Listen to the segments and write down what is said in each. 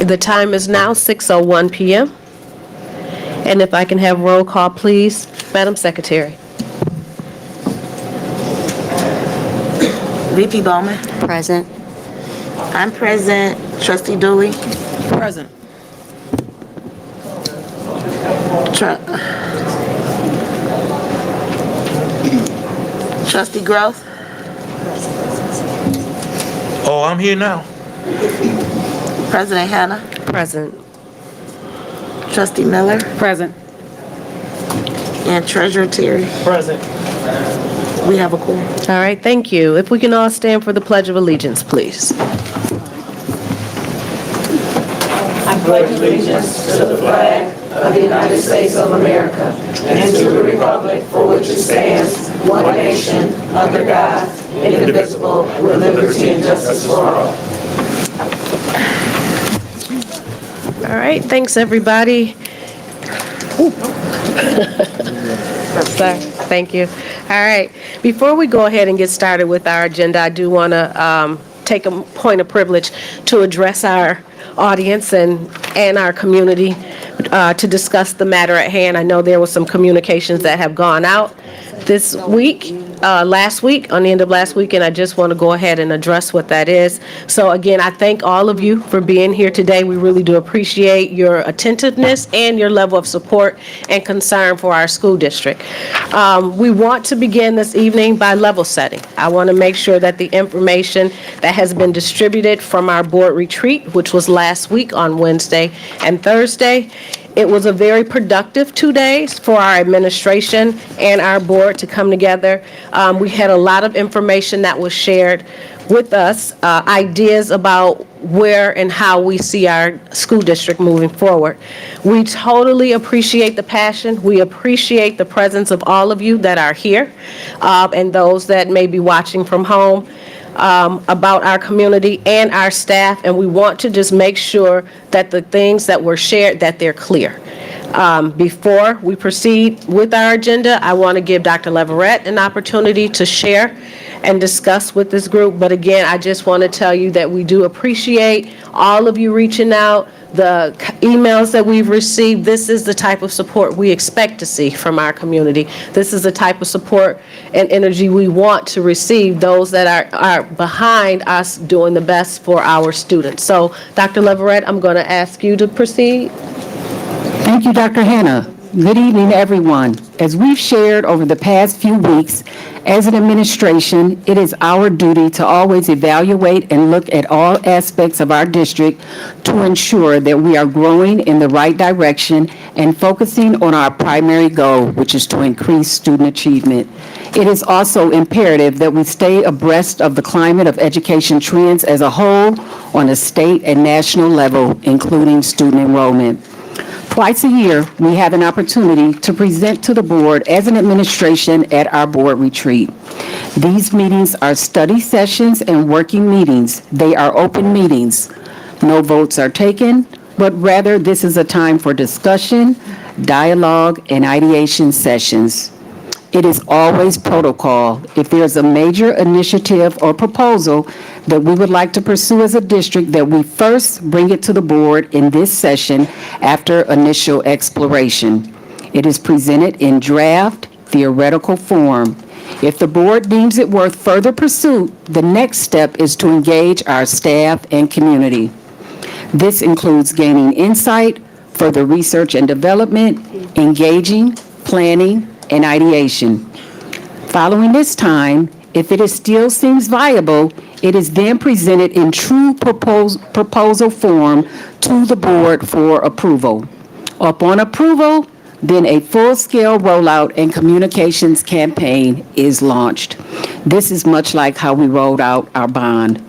The time is now 6:01 p.m. And if I can have roll call, please, Madam Secretary. VP Bowman. Present. I'm present. Trustee Dooley. Present. Trustee Gross. Oh, I'm here now. President Hannah. Present. Trustee Miller. Present. And Treasurer Terry. Present. We have a quorum. All right, thank you. If we can all stand for the Pledge of Allegiance, please. I pledge allegiance to the flag of the United States of America and to the republic for which it stands, one nation, under God, indivisible, with liberty and justice for all. All right, thanks, everybody. Sorry, thank you. All right, before we go ahead and get started with our agenda, I do want to take a point of privilege to address our audience and our community to discuss the matter at hand. I know there was some communications that have gone out this week, last week, on the end of last week, and I just want to go ahead and address what that is. So again, I thank all of you for being here today. We really do appreciate your attentiveness and your level of support and concern for our school district. We want to begin this evening by level setting. I want to make sure that the information that has been distributed from our board retreat, which was last week on Wednesday and Thursday, it was a very productive 2 days for our administration and our board to come together. We had a lot of information that was shared with us, ideas about where and how we see our school district moving forward. We totally appreciate the passion. We appreciate the presence of all of you that are here and those that may be watching from home. About our community and our staff, and we want to just make sure that the things that were shared, that they're clear. Before we proceed with our agenda, I want to give Dr. Leverett an opportunity to share and discuss with this group. But again, I just want to tell you that we do appreciate all of you reaching out, the emails that we've received. This is the type of support we expect to see from our community. This is the type of support and energy we want to receive, those that are behind us doing the best for our students. So, Dr. Leverett, I'm going to ask you to proceed. Thank you, Dr. Hannah. Good evening, everyone. As we've shared over the past few weeks, as an administration, it is our duty to always evaluate and look at all aspects of our district to ensure that we are growing in the right direction and focusing on our primary goal, which is to increase student achievement. It is also imperative that we stay abreast of the climate of education trends as a whole on a state and national level, including student enrollment. Twice a year, we have an opportunity to present to the board as an administration at our board retreat. These meetings are study sessions and working meetings. They are open meetings. No votes are taken, but rather this is a time for discussion, dialogue, and ideation sessions. It is always protocol. If there's a major initiative or proposal that we would like to pursue as a district, that we first bring it to the board in this session after initial exploration. It is presented in draft, theoretical form. If the board deems it worth further pursuit, the next step is to engage our staff and community. This includes gaining insight, further research and development, engaging, planning, and ideation. Following this time, if it still seems viable, it is then presented in true proposal form to the board for approval. Upon approval, then a full-scale rollout and communications campaign is launched. This is much like how we rolled out our bond.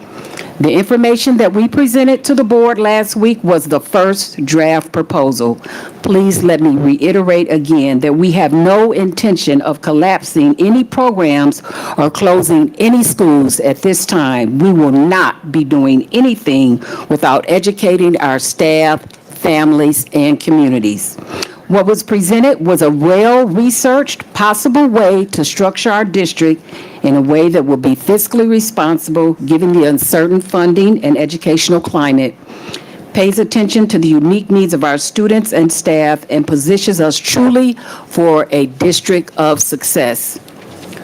The information that we presented to the board last week was the first draft proposal. Please let me reiterate again that we have no intention of collapsing any programs or closing any schools at this time. We will not be doing anything without educating our staff, families, and communities. What was presented was a well-researched possible way to structure our district in a way that will be fiscally responsible given the uncertain funding and educational climate. pays attention to the unique needs of our students and staff, and positions us truly for a district of success.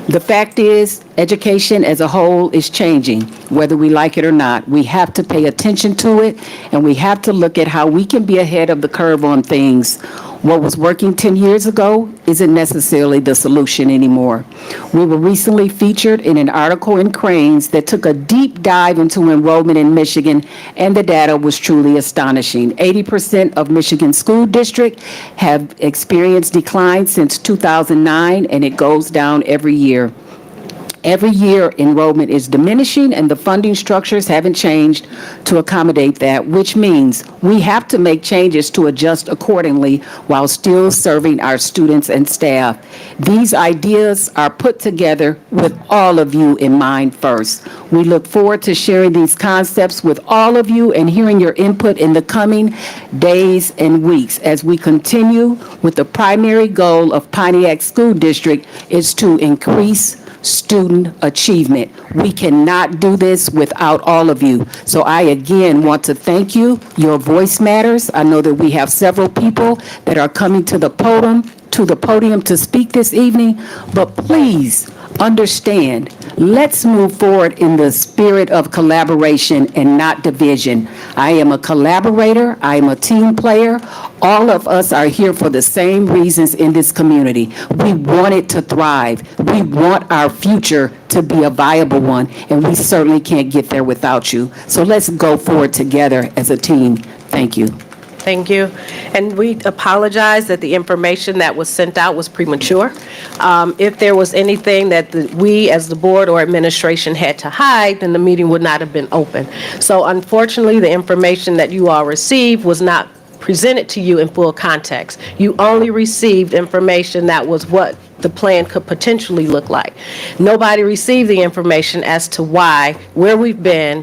The fact is, education as a whole is changing, whether we like it or not. We have to pay attention to it, and we have to look at how we can be ahead of the curve on things. What was working 10 years ago isn't necessarily the solution anymore. We were recently featured in an article in Cranes that took a deep dive into enrollment in Michigan, and the data was truly astonishing. 80% of Michigan school districts have experienced decline since 2009, and it goes down every year. Every year, enrollment is diminishing, and the funding structures haven't changed to accommodate that, which means we have to make changes to adjust accordingly while still serving our students and staff. These ideas are put together with all of you in mind first. We look forward to sharing these concepts with all of you and hearing your input in the coming days and weeks as we continue with the primary goal of Pontiac School District is to increase student achievement. We cannot do this without all of you. So I again want to thank you. Your voice matters. I know that we have several people that are coming to the podium to speak this evening, but please understand, let's move forward in the spirit of collaboration and not division. I am a collaborator. I am a team player. All of us are here for the same reasons in this community. We want it to thrive. We want our future to be a viable one, and we certainly can't get there without you. So let's go forward together as a team. Thank you. Thank you. And we apologize that the information that was sent out was premature. If there was anything that we as the board or administration had to hide, then the meeting would not have been open. So unfortunately, the information that you all received was not presented to you in full context. You only received information that was what the plan could potentially look like. Nobody received the information as to why, where we've been,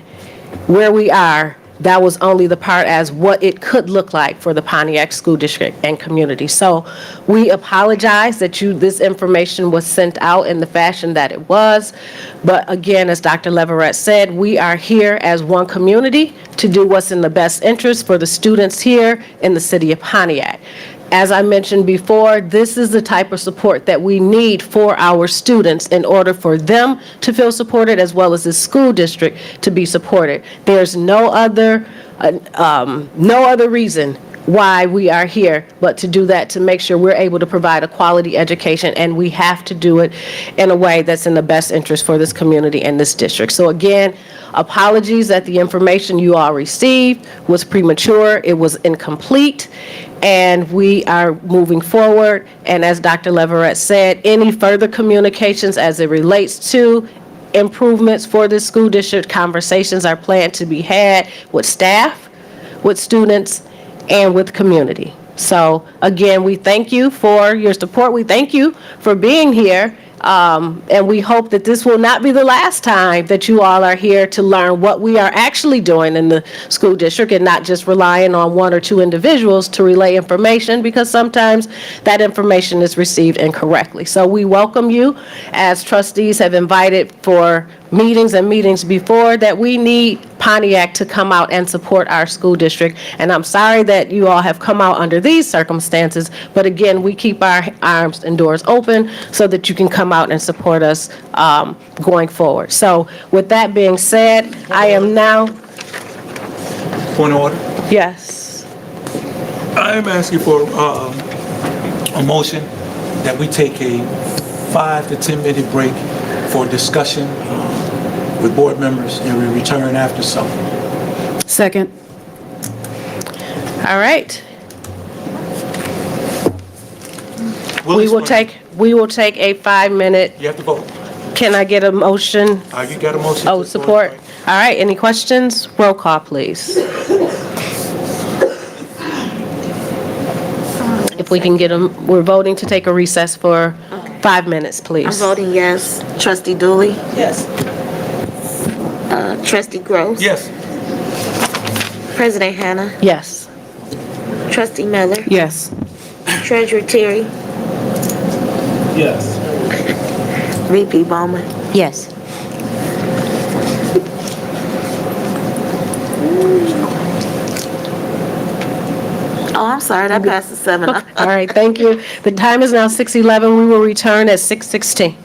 where we are. That was only the part as what it could look like for the Pontiac School District and community. So we apologize that this information was sent out in the fashion that it was. But again, as Dr. Leverett said, we are here as one community to do what's in the best interest for the students here in the city of Pontiac. As I mentioned before, this is the type of support that we need for our students in order for them to feel supported as well as the school district to be supported. There's no other reason why we are here but to do that, to make sure we're able to provide a quality education, and we have to do it in a way that's in the best interest for this community and this district. So again, apologies that the information you all received was premature, it was incomplete, and we are moving forward. And as Dr. Leverett said, any further communications as it relates to improvements for this school district, conversations are planned to be had with staff, with students, and with community. So again, we thank you for your support. We thank you for being here. And we hope that this will not be the last time that you all are here to learn what we are actually doing in the school district and not just relying on one or two individuals to relay information, because sometimes that information is received incorrectly. So we welcome you, as trustees have invited for meetings and meetings before, that we need Pontiac to come out and support our school district. And I'm sorry that you all have come out under these circumstances, but again, we keep our arms and doors open so that you can come out and support us going forward. So with that being said, I am now, Point of order. yes. I am asking for a motion that we take a 5 to 10 minute break for discussion with board members, and we return after supper. Second. All right. We'll We will explain. take a 5-minute, You have to vote. can I get a motion? You got a motion? Oh, support. All right, any questions? Roll call, please. If we can get them, we're voting to take a recess for 5 minutes, I'm please. voting yes. Trustee Dooley, Yes. Trustee Gross. Yes. President Hannah, Yes. Trustee Miller, Yes. Treasurer Terry, Yes. VP Bowman. Yes. Oh, I'm sorry, that passes 7. All right, thank you. The time is now 6:11. We will return at 6:16.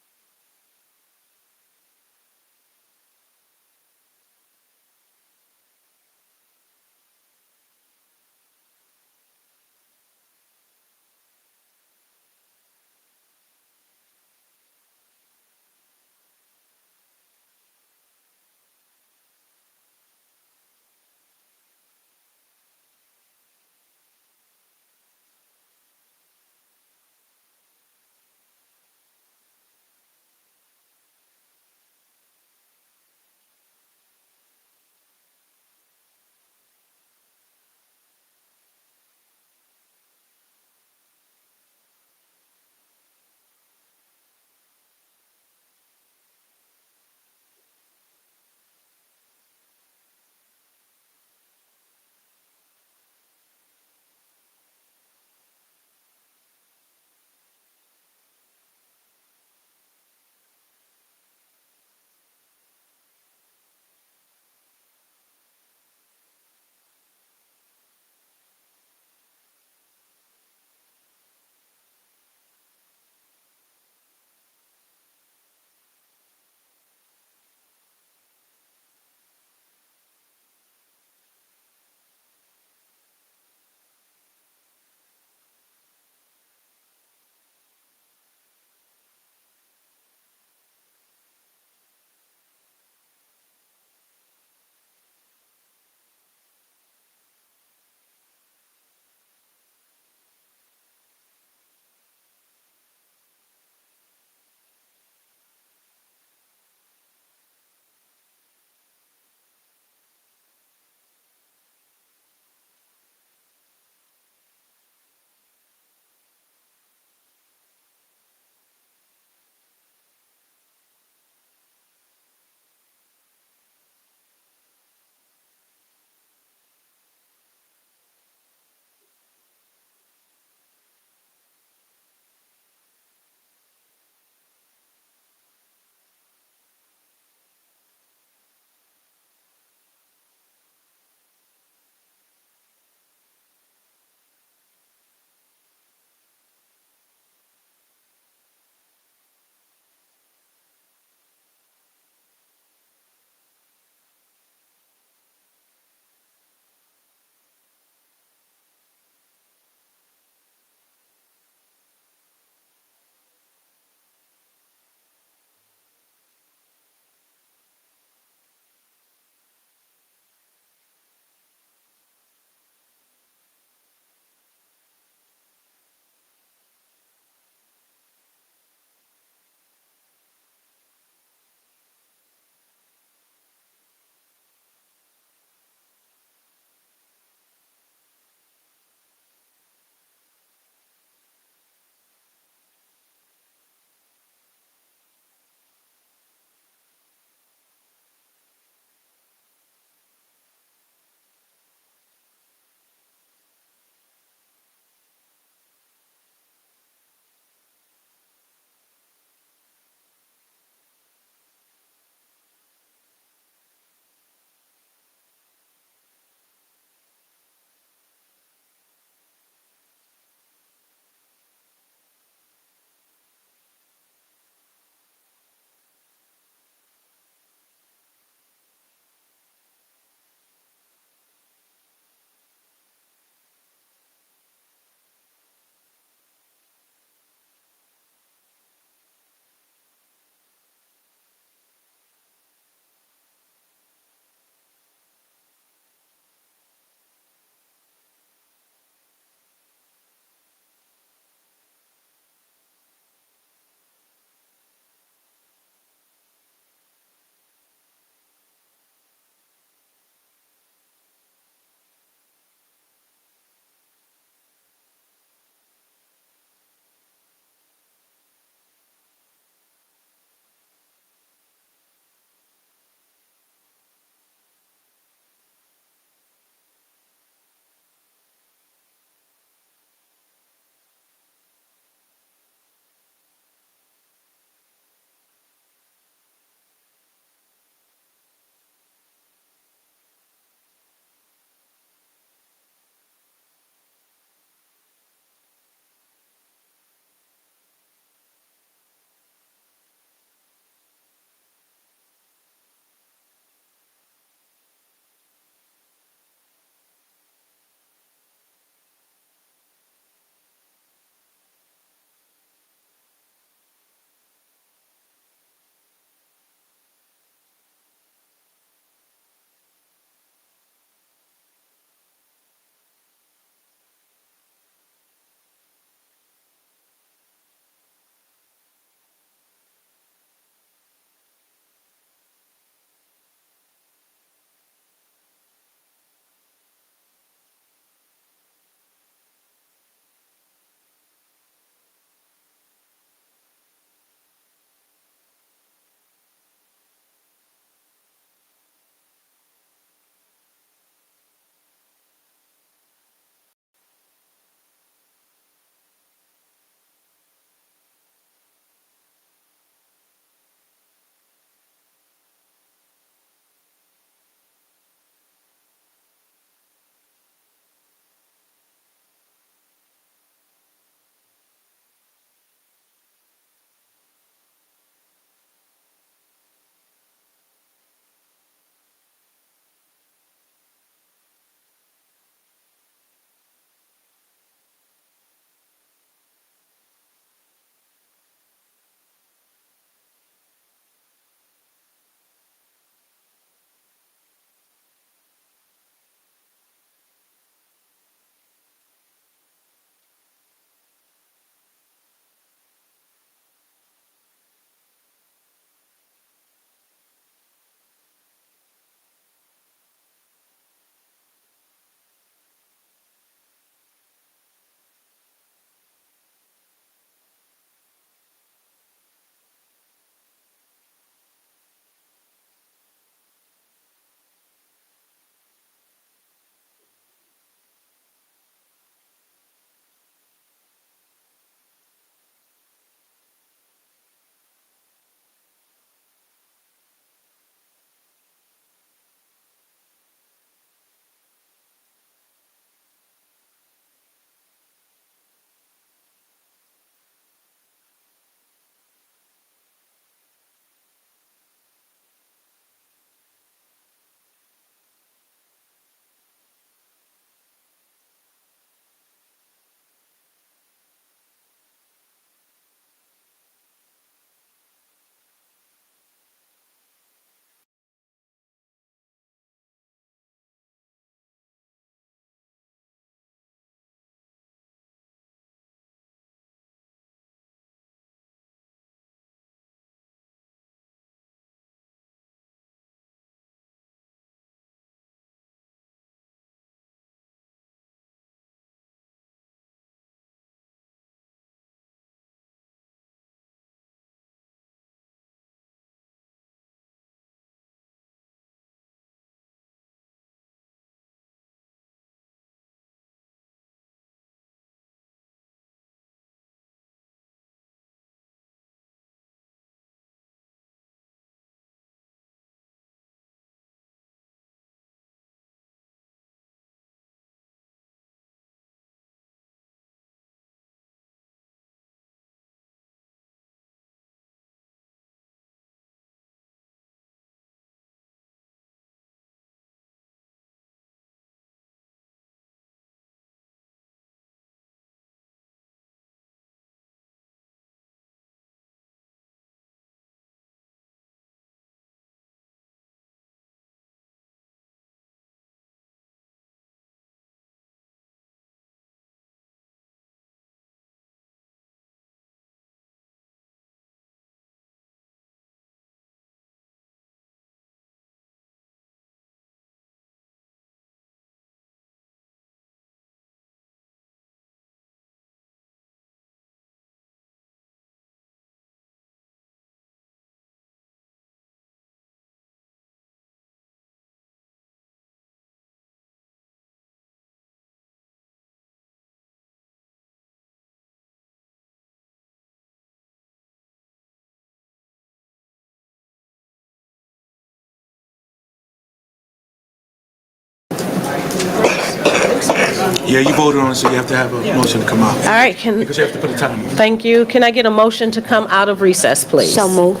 Yeah, you voted on it, so you have to have a motion to come out. All right, Because you have to put a time on it. thank you. Can I get a motion to come out of recess, please? So move.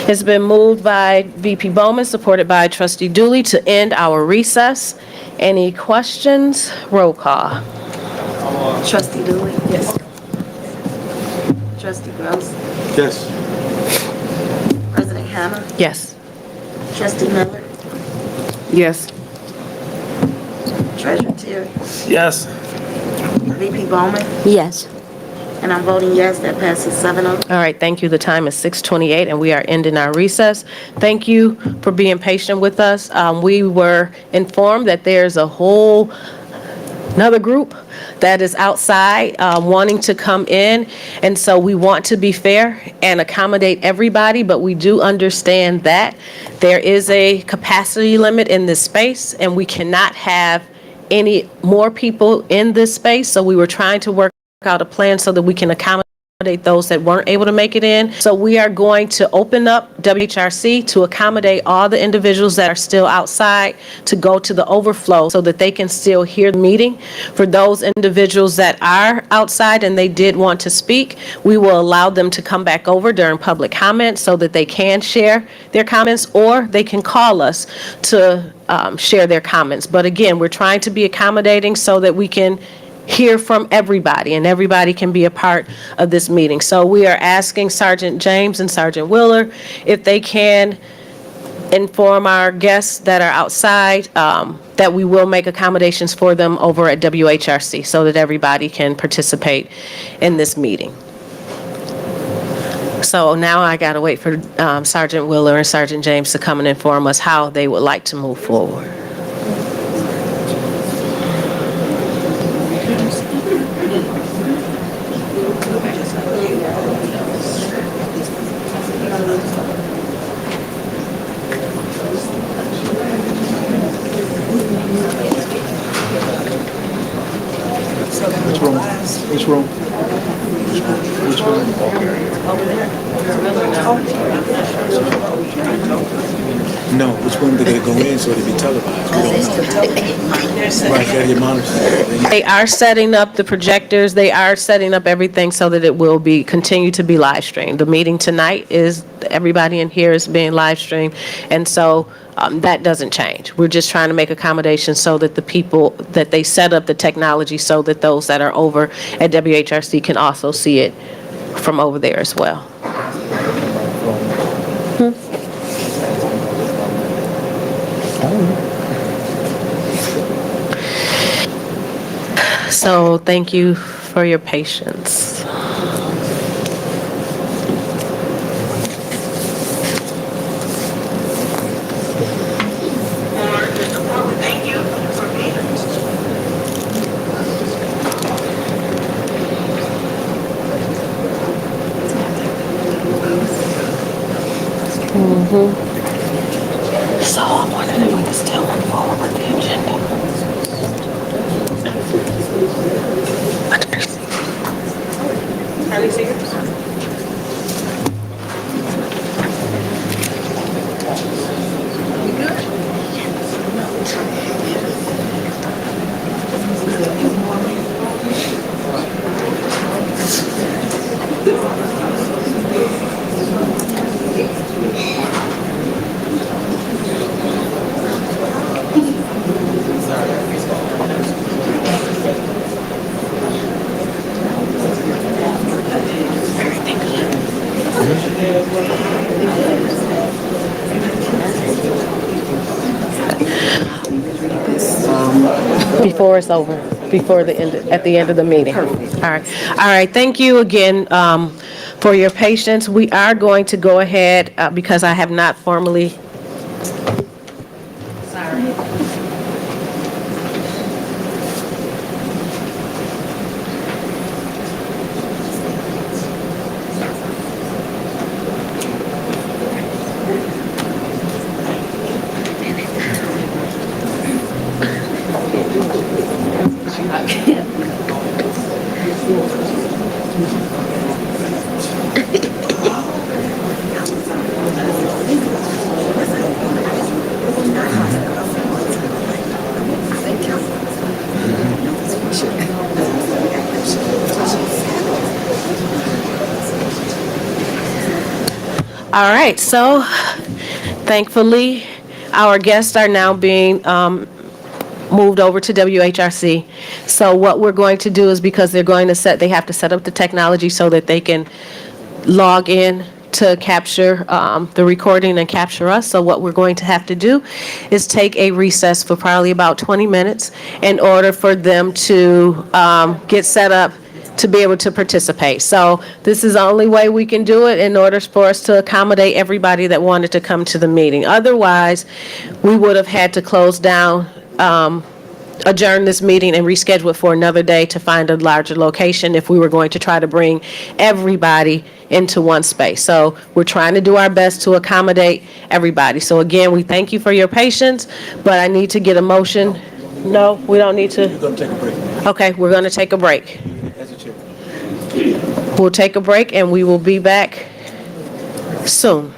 It's been moved by VP Bowman, supported by Trustee Dooley, to end our recess. Any questions? Roll call. Trustee Dooley? Yes. Trustee Gross? Yes. President Hannah? Yes. Trustee Miller? Yes. Treasurer Terry? Yes. VP Bowman? Yes. And I'm voting yes, that passes 7-0. All right, thank you. The time is 6:28, and we are ending our recess. Thank you for being patient with us. We were informed that there's another group that is outside wanting to come in, and so we want to be fair and accommodate everybody, but we do understand that there is a capacity limit in this space, and we cannot have any more people in this space, so we were trying to work out a plan so that we can accommodate those that weren't able to make it in. So we are going to open up WHRC to accommodate all the individuals that are still outside to go to the overflow so that they can still hear the meeting. For those individuals that are outside and they did want to speak, we will allow them to come back over during public comments so that they can share their comments, or they can call us to share their comments. But again, we're trying to be accommodating so that we can hear from everybody and everybody can be a part of this meeting. So we are asking Sergeant James and Sergeant Wheeler if they can inform our guests that are outside that we will make accommodations for them over at WHRC so that everybody can participate in this meeting. So now I got to wait for Sergeant Wheeler and Sergeant James to come and inform us how they would like to move forward. Which room? Which room? No, which room they're gonna go in so it'll be televised? We don't know. Right, gotta get monitors. They are setting up the projectors, they are setting up everything so that it will be, continue to be live streamed. The meeting tonight is, everybody in here is being live streamed, and so that doesn't change. We're just trying to make accommodations so that the people, that they set up the technology so that those that are over at WHRC can also see it from over there as well. So thank you for your patience. So I'm wondering if we can still move forward with the agenda. Before it's over, before the end, at the end of the meeting. All right, thank you again for your patience. We are going to go ahead, because I have not formally. All right, so thankfully, our guests are now being moved over to WHRC. So what we're going to do is, because they have to set up the technology so that they can log in to capture the recording and capture us. So what we're going to have to do is take a recess for probably about 20 minutes in order for them to get set up to be able to participate. So this is the only way we can do it in order for us to accommodate everybody that wanted to come to the meeting. Otherwise, we would have had to close down, adjourn this meeting and reschedule it for another day to find a larger location if we were going to try to bring everybody into one space. So we're trying to do our best to accommodate everybody. So again, we thank you for your patience, but I need to get a motion. No, we don't need We're to. going to take a break Okay, we're going to take a break. as a chair. We'll take a break and we will be back soon.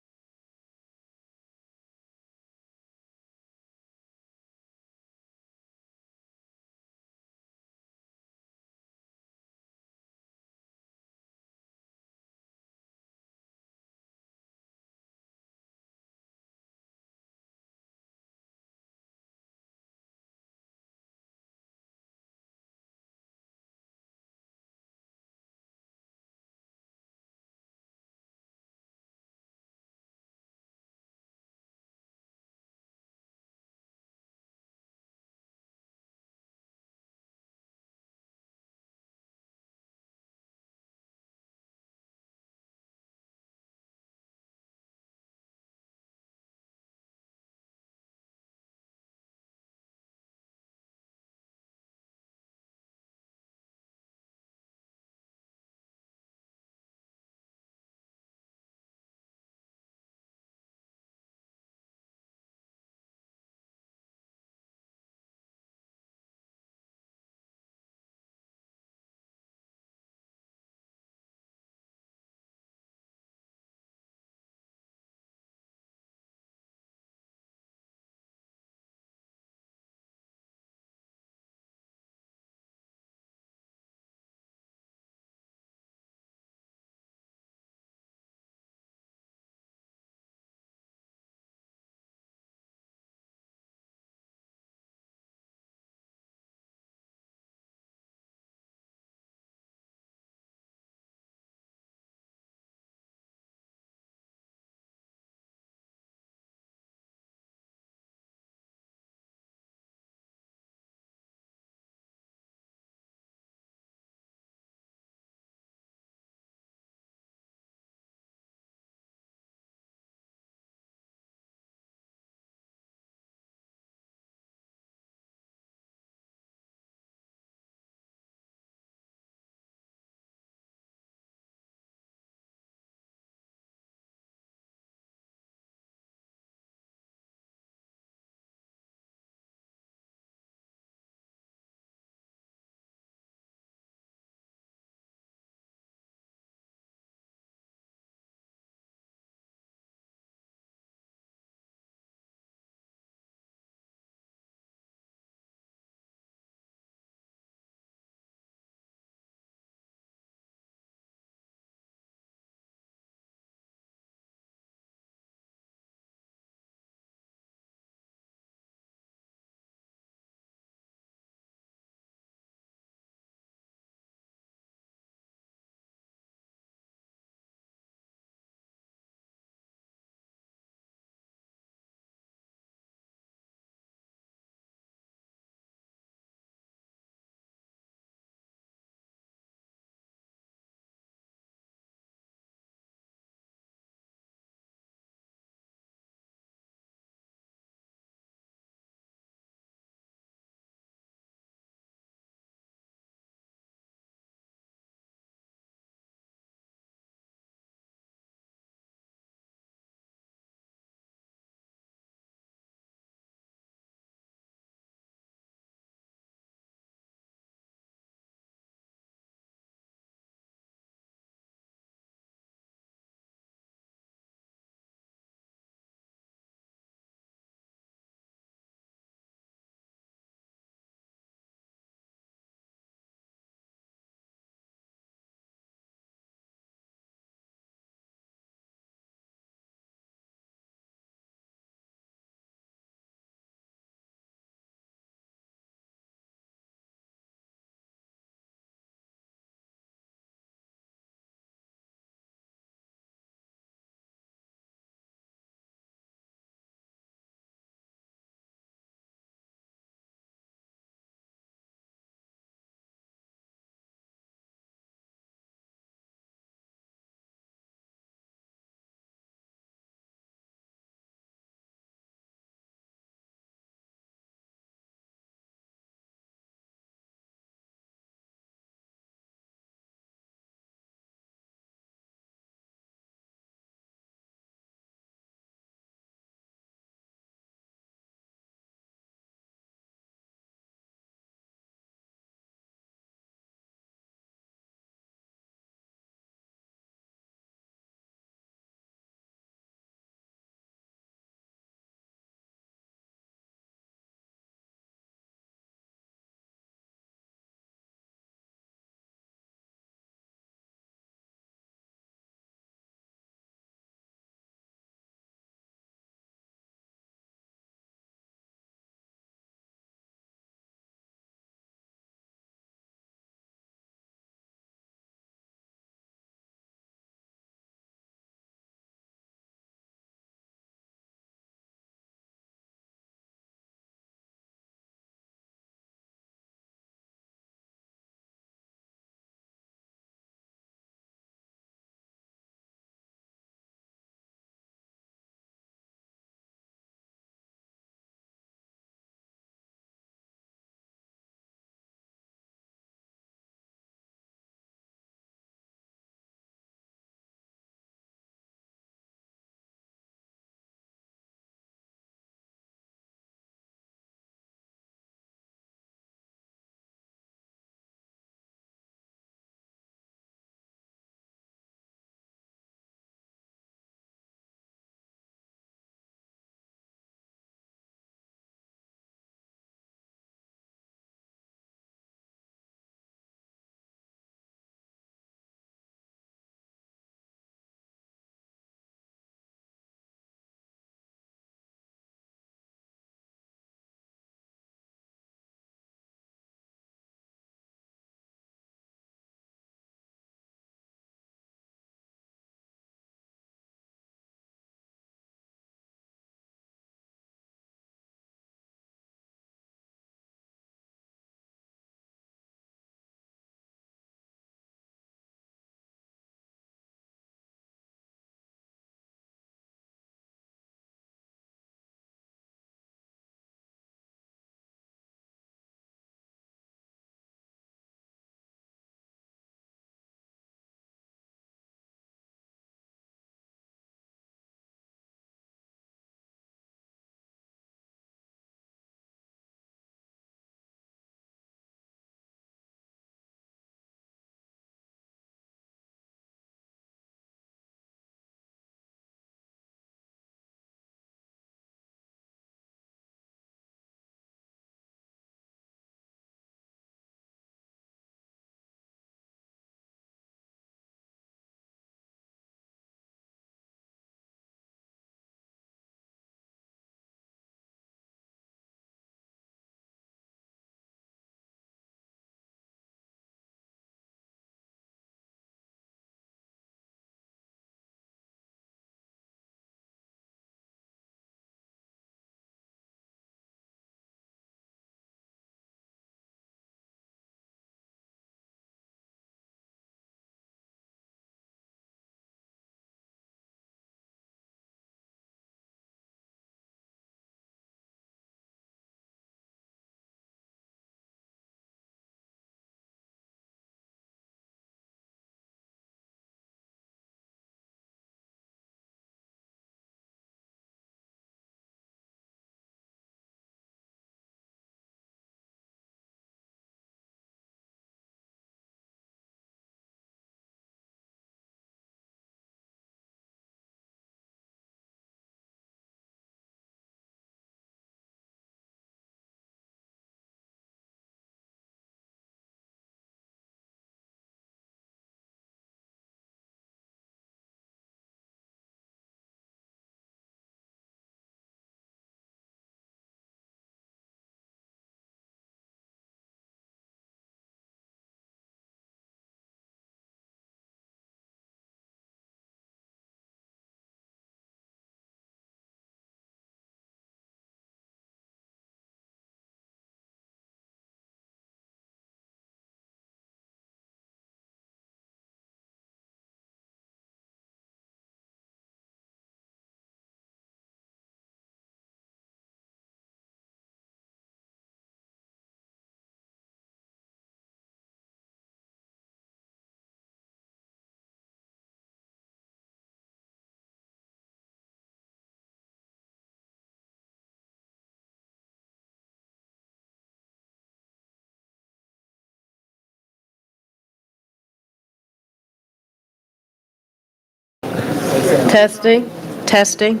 Testing, testing,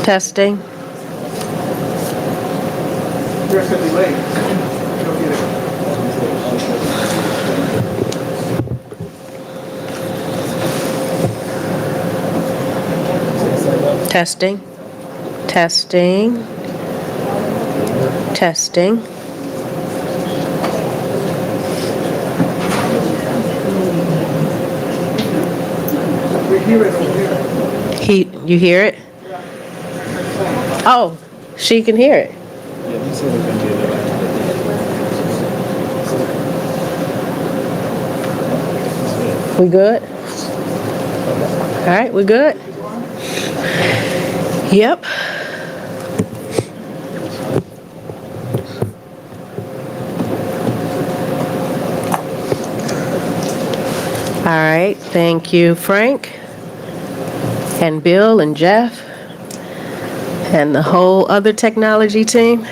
testing. Testing, testing, testing. You hear it? Oh, she can hear it. We good? All right, we good? Yep. All right, thank you, Frank, and Bill, and Jeff, and the whole other technology team.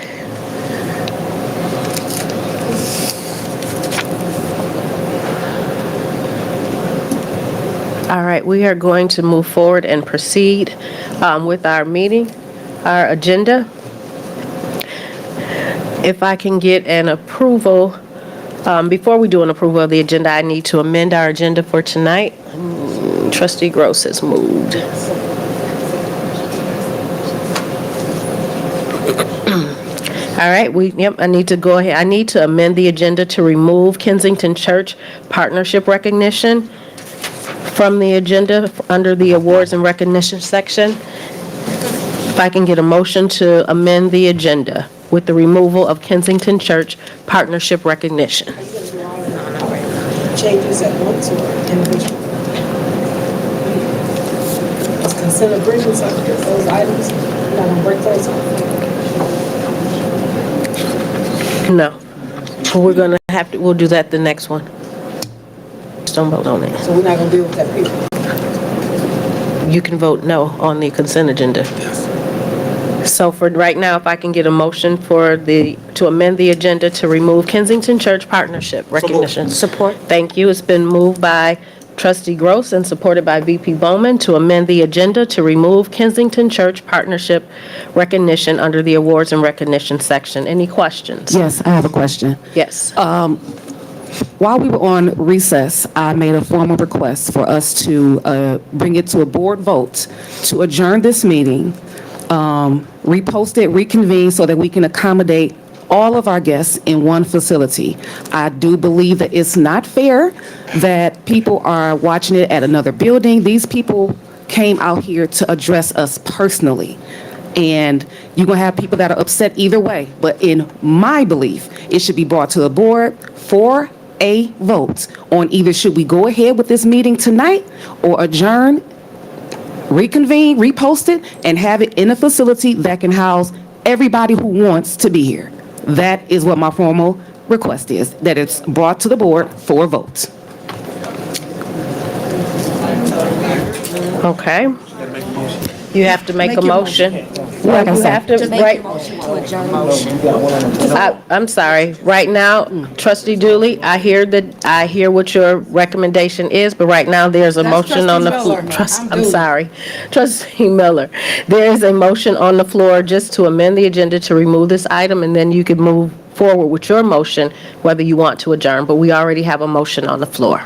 All right, we are going to move forward and proceed with our meeting, our agenda. If I can get an approval, before we do an approval of the agenda, I need to amend our agenda for tonight. Trustee Gross has moved. All right, I need to go ahead. I need to amend the agenda to remove Kensington Church Partnership Recognition from the agenda under the awards and recognition section. If I can get a motion to amend the agenda with the removal of Kensington Church Partnership Recognition. Changes at once or individual? As consent agreements, those items, you're not gonna break those off? No. We're gonna have to, we'll do that the next one. Just don't vote on it. So we're not gonna deal with that period? You can vote no on the consent agenda. So for right now, if I can get a motion to amend the agenda to remove Kensington Church Partnership Recognition. Support. Thank you. It's been moved by Trustee Gross and supported by VP Bowman to amend the agenda to remove Kensington Church Partnership Recognition under the awards and recognition section. Any questions? Yes, I have a question. Yes. While we were on recess, I made a formal request for us to bring it to a board vote to adjourn this meeting, repost it, reconvene so that we can accommodate all of our guests in one facility. I do believe that it's not fair that people are watching it at another building. These people came out here to address us personally. And you're going to have people that are upset either way. But in my belief, it should be brought to the board for a vote on either should we go ahead with this meeting tonight or adjourn, reconvene, repost it, and have it in a facility that can house everybody who wants to be here. That is what my formal request is, that it's brought to the board for a vote. Okay. You have to make a motion. Like I You said. have to, right, I'm sorry. Right now, Trustee Dooley, I hear what your recommendation is, but right now there's a motion on the floor. I'm sorry. Trustee Miller, there is a motion on the floor just to amend the agenda to remove this item, and then you can move forward with your motion, whether you want to adjourn, but we already have a motion on the floor.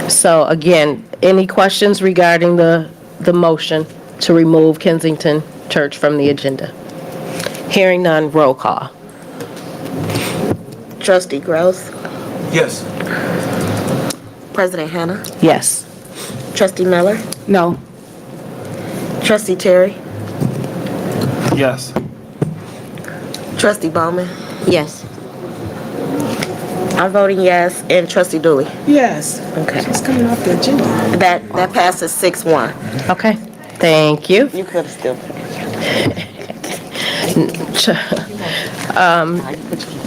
So again, any questions regarding the motion to remove Kensington Church from the agenda? Hearing none, roll call. Trustee Gross, Yes. President Hannah, Yes. Trustee Miller, No. Trustee Terry, Yes. Trustee Bowman. Yes. I'm voting yes, and Trustee Dooley. Yes. Okay. It's coming off the agenda. That passes 6-1. Okay, thank you. You could have still.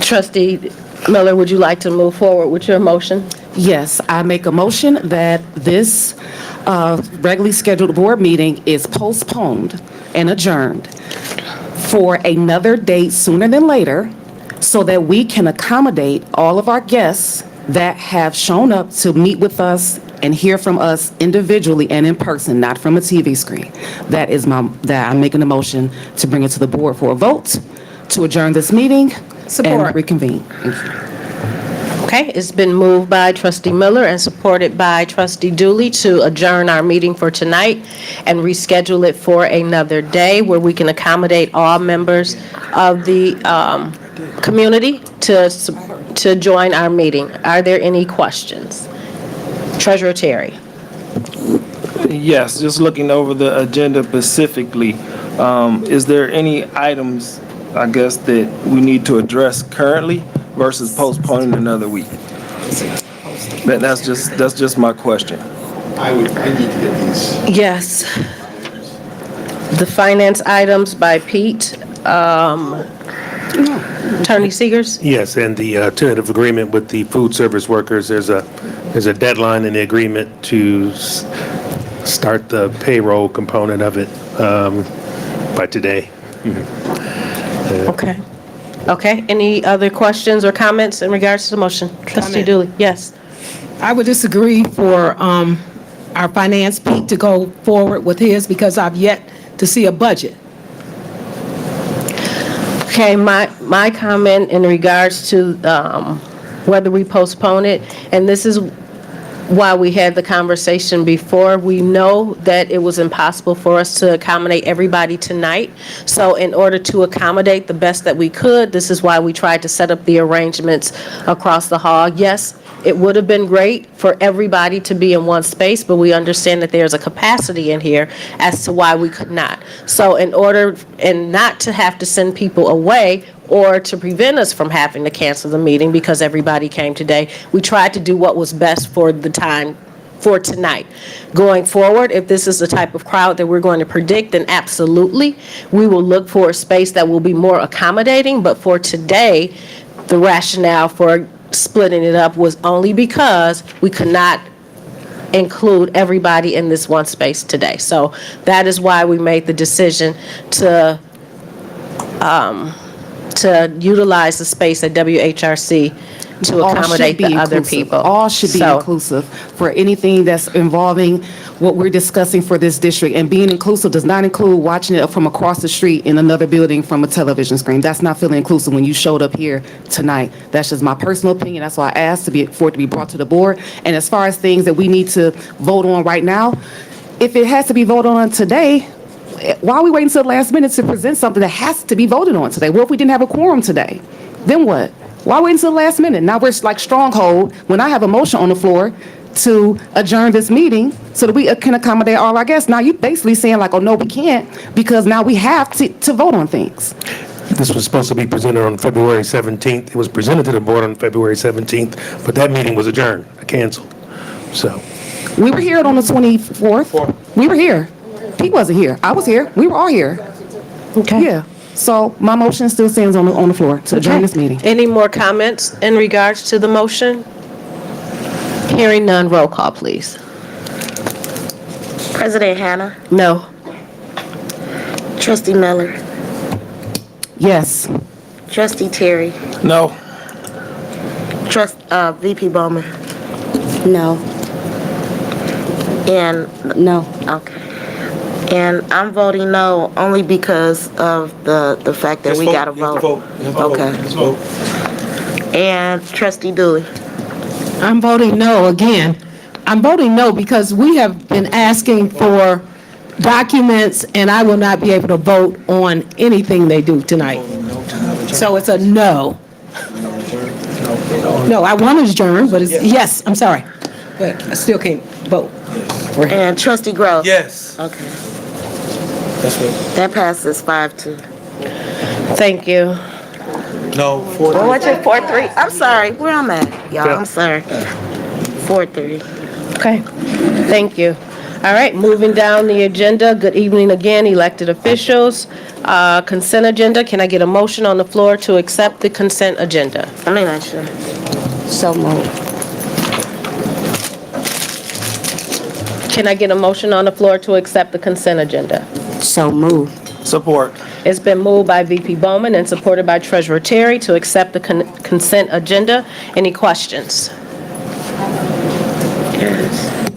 Trustee Miller, would you like to move forward with your motion? Yes, I make a motion that this regularly scheduled board meeting is postponed and adjourned for another date sooner than later so that we can accommodate all of our guests that have shown up to meet with us and hear from us individually and in person, not from a TV screen. That I'm making a motion to bring it to the board for a vote, to adjourn this meeting and Support. reconvene. Thank you. Okay, it's been moved by trustee Miller and supported by trustee Dooley to adjourn our meeting for tonight and reschedule it for another day where we can accommodate all members of the community to join our meeting. Are there any questions? Treasurer Terry. Yes, just looking over the agenda specifically, is there any items, I guess, that we need to address currently versus postponing another week? That's just my question. I need to get these. Yes. The finance items by Pete. Attorney Seegers? Yes, and the tentative agreement with the food service workers, there's a deadline in the agreement to start the payroll component of it by today. Okay. Okay, any other questions or comments in regards to the motion? Trustee Dooley, yes. I would disagree for our finance Pete to go forward with his because I've yet to see a budget. Okay, my comment in regards to whether we postpone it, and this is why we had the conversation before. We know that it was impossible for us to accommodate everybody tonight. So in order to accommodate the best that we could, this is why we tried to set up the arrangements across the hall. Yes, it would have been great for everybody to be in one space, but we understand that there's a capacity in here as to why we could not. So in order, and not to have to send people away or to prevent us from having to cancel the meeting because everybody came today, we tried to do what was best for the time for tonight. Going forward, if this is the type of crowd that we're going to predict, then absolutely, we will look for a space that will be more accommodating. But for today, the rationale for splitting it up was only because we could not include everybody in this one space today. So that is why we made the decision to utilize the space at WHRC to All should accommodate be the other inclusive. people. All should be So- inclusive for anything that's involving what we're discussing for this district. And being inclusive does not include watching it from across the street in another building from a television screen. That's not feeling inclusive when you showed up here tonight. That's just my personal opinion. That's why I asked for it to be brought to the board. And as far as things that we need to vote on right now, if it has to be voted on today, why are we waiting until the last minute to present something that has to be voted on today? What if we didn't have a quorum today? Then what? Why wait until the last minute? Now we're like stronghold when I have a motion on the floor to adjourn this meeting so that we can accommodate all our guests. Now you're basically saying like, oh, no, we can't because now we have to vote on things. This was supposed to be presented on February 17th. It was presented to the board on February 17th, but that meeting was adjourned, canceled. So, We were here on the 24th. We were here. He wasn't here. I was here. We were all here. Okay. Yeah. So my motion still stands on the floor to adjourn this meeting. Any more comments in regards to the motion? Hearing none, roll call, please. President Hannah, No. Trustee Miller, Yes. Trustee Terry, No. VP Bowman, No. and, No. okay. And I'm voting no only because of the fact that Let's we vote. gotta You have to vote. You have to vote. Okay. Let's vote. And Trustee Dooley. I'm voting no again. I'm voting no because we have been asking for documents and I will not be able to vote on anything they do tonight. So it's a no. No, I want to adjourn, but it's, yes, I'm sorry. But I still can't vote. And Trustee Grove. Yes. Okay. That's what. That passes 5-2. Thank you. No, 4. Well, what's your 4-3? I'm sorry, where I'm at, y'all, I'm sorry. 4-3. Okay, thank you. All right, moving down the agenda. Good evening again, elected officials. Consent agenda, can I get a motion on the floor to accept the consent agenda? I mean, I should. So moved. Can I get a motion on the floor to accept the consent agenda? So moved. Support. It's been moved by VP Bowman and supported by Treasurer Terry to accept the consent agenda. Any questions?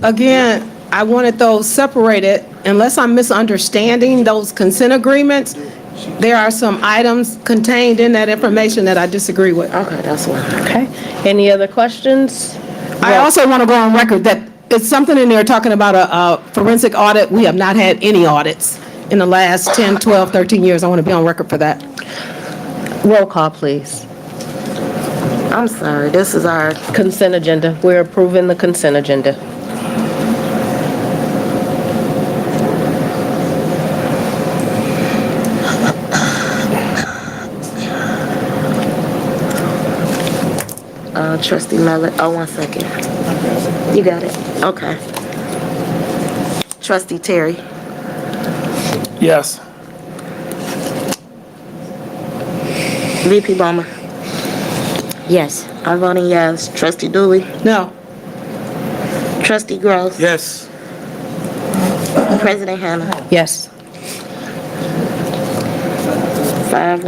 again, I wanted those separated, unless I'm misunderstanding those consent agreements. There are some items contained in that information that I disagree with. Okay, that's one. Okay. Any other questions? I also want to go on record that it's something in there talking about a forensic audit. We have not had any audits in the last 10, 12, 13 years. I want to be on record for that. Roll call, please. I'm sorry, this is our, Consent agenda. We're approving the consent agenda. trustee Mellon. Oh, 1 second. You got it? Okay. Trustee Terry. Yes. VP Bowman. Yes. I'm voting yes. Trustee Dooley. No. Trustee Gross. Yes. President Hannah. Yes. 5-1.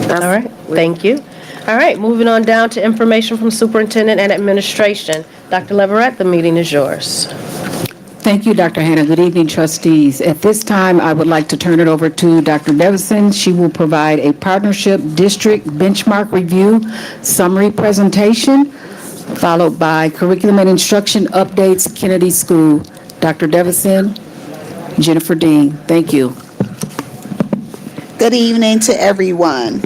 All right, thank you. All right, moving on down to information from superintendent and administration. Dr. Leverett, the meeting is yours. Thank you, Dr. Hannah. Good evening, trustees. At this time, I would like to turn it over to Dr. Devison. She will provide a partnership district benchmark review summary presentation, followed by curriculum and instruction updates, Kennedy School. Dr. Devison, Jennifer Dean, thank you. Good evening to everyone.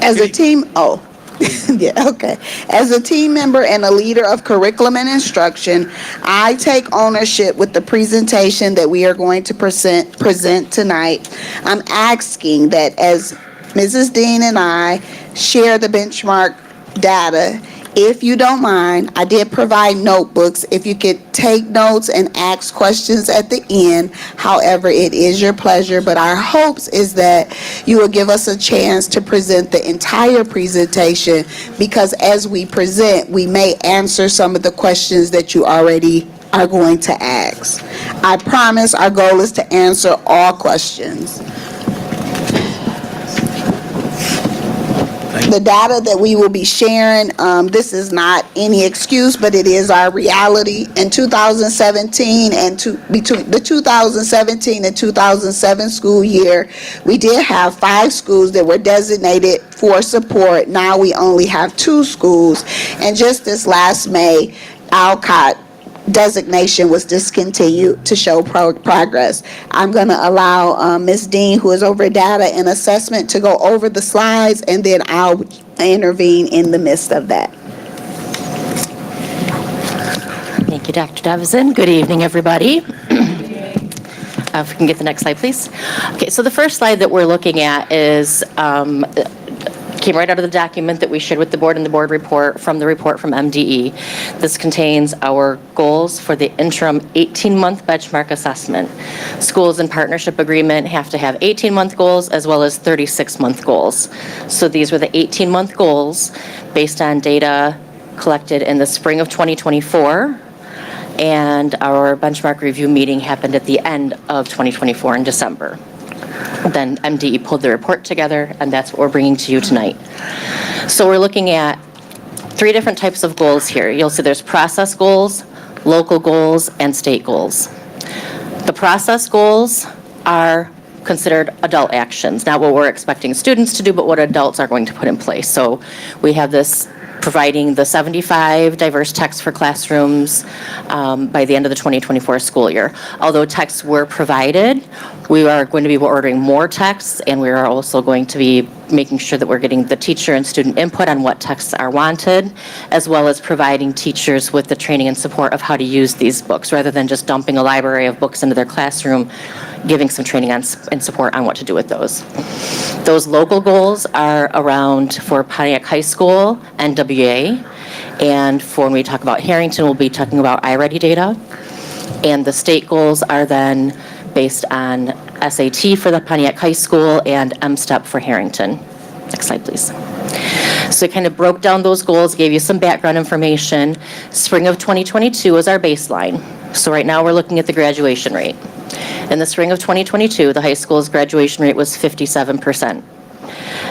As a team, yeah, okay. As a team member and a leader of curriculum and instruction, I take ownership with the presentation that we are going to present tonight. I'm asking that as Mrs. Dean and I share the benchmark data, if you don't mind, I did provide notebooks. If you could take notes and ask questions at the end. However, it is your pleasure, but our hopes is that you will give us a chance to present the entire presentation, because as we present, we may answer some of the questions that you already are going to ask. I promise our goal is to answer all questions. The data that we will be sharing, this is not any excuse, but it is our reality. In 2017 and between the 2017 and 2007 school year, we did have 5 schools that were designated for support. Now we only have 2 schools. And just this last May, Alcott designation was discontinued to show progress. I'm going to allow Ms. Dean, who is over data and assessment, to go over the slides, and then I'll intervene in the midst of that. Thank you, Dr. Devison. Good evening, everybody. If we can get the next slide, please. Okay, so the first slide that we're looking at is came right out of the document that we shared with the board in the board report from the report from MDE. This contains our goals for the interim 18-month benchmark assessment. Schools in partnership agreement have to have 18-month goals as well as 36-month goals. So these were the 18-month goals based on data collected in the spring of 2024. And our benchmark review meeting happened at the end of 2024 in December. Then MDE pulled the report together, and that's what we're bringing to you tonight. So we're looking at 3 different types of goals here. You'll see there's process goals, local goals, and state goals. The process goals are considered adult actions, not what we're expecting students to do, but what adults are going to put in place. So we have this providing the 75 diverse texts for classrooms by the end of the 2024 school year. Although texts were provided, we are going to be ordering more texts, and we are also going to be making sure that we're getting the teacher and student input on what texts are wanted, as well as providing teachers with the training and support of how to use these books, rather than just dumping a library of books into their classroom, giving some training and support on what to do with those. Those local goals are around for Pontiac High School, NWA, and for when we talk about Harrington, we'll be talking about iReady data. And the state goals are then based on SAT for the Pontiac High School and MSTEP for Harrington. Next slide, please. So I kind of broke down those goals, gave you some background information. Spring of 2022 is our baseline. So right now we're looking at the graduation rate. In the spring of 2022, the high school's graduation rate was 57%.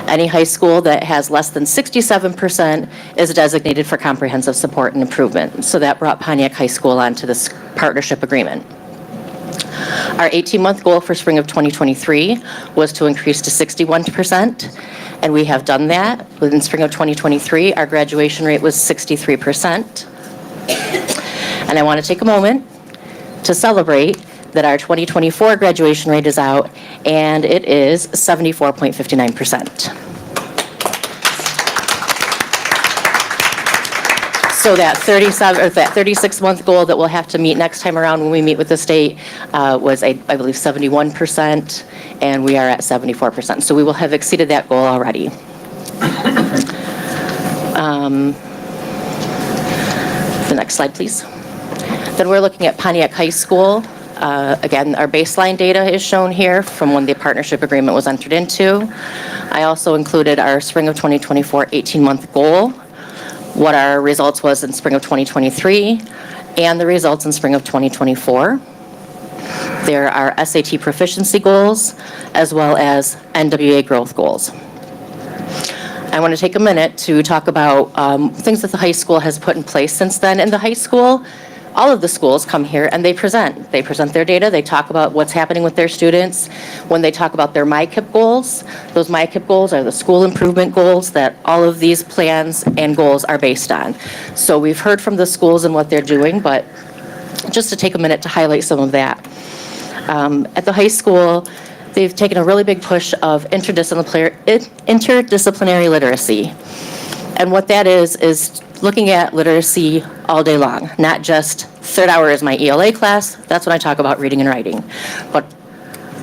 Any high school that has less than 67% is designated for comprehensive support and improvement. So that brought Pontiac High School onto this partnership agreement. Our 18-month goal for spring of 2023 was to increase to 61%, and we have done that. Within spring of 2023, our graduation rate was 63%. And I want to take a moment to celebrate that our 2024 graduation rate is out, and it is 74.59%. So that 36-month goal that we'll have to meet next time around when we meet with the state was, I believe, 71%, and we are at 74%. So we will have exceeded that goal already. The next slide, please. Then we're looking at Pontiac High School. Again, our baseline data is shown here from when the partnership agreement was entered into. I also included our spring of 2024 18-month goal, what our results was in spring of 2023, and the results in spring of 2024. There are SAT proficiency goals, as well as NWA growth goals. I want to take a minute to talk about things that the high school has put in place since then. In the high school, all of the schools come here and they present. They present their data, they talk about what's happening with their students. When they talk about their MyKIP goals, those MyKIP goals are the school improvement goals that all of these plans and goals are based on. So we've heard from the schools and what they're doing, but just to take a minute to highlight some of that. At the high school, they've taken a really big push of interdisciplinary literacy. And what that is looking at literacy all day long, not just third hour is my ELA class, that's when I talk about reading and writing, but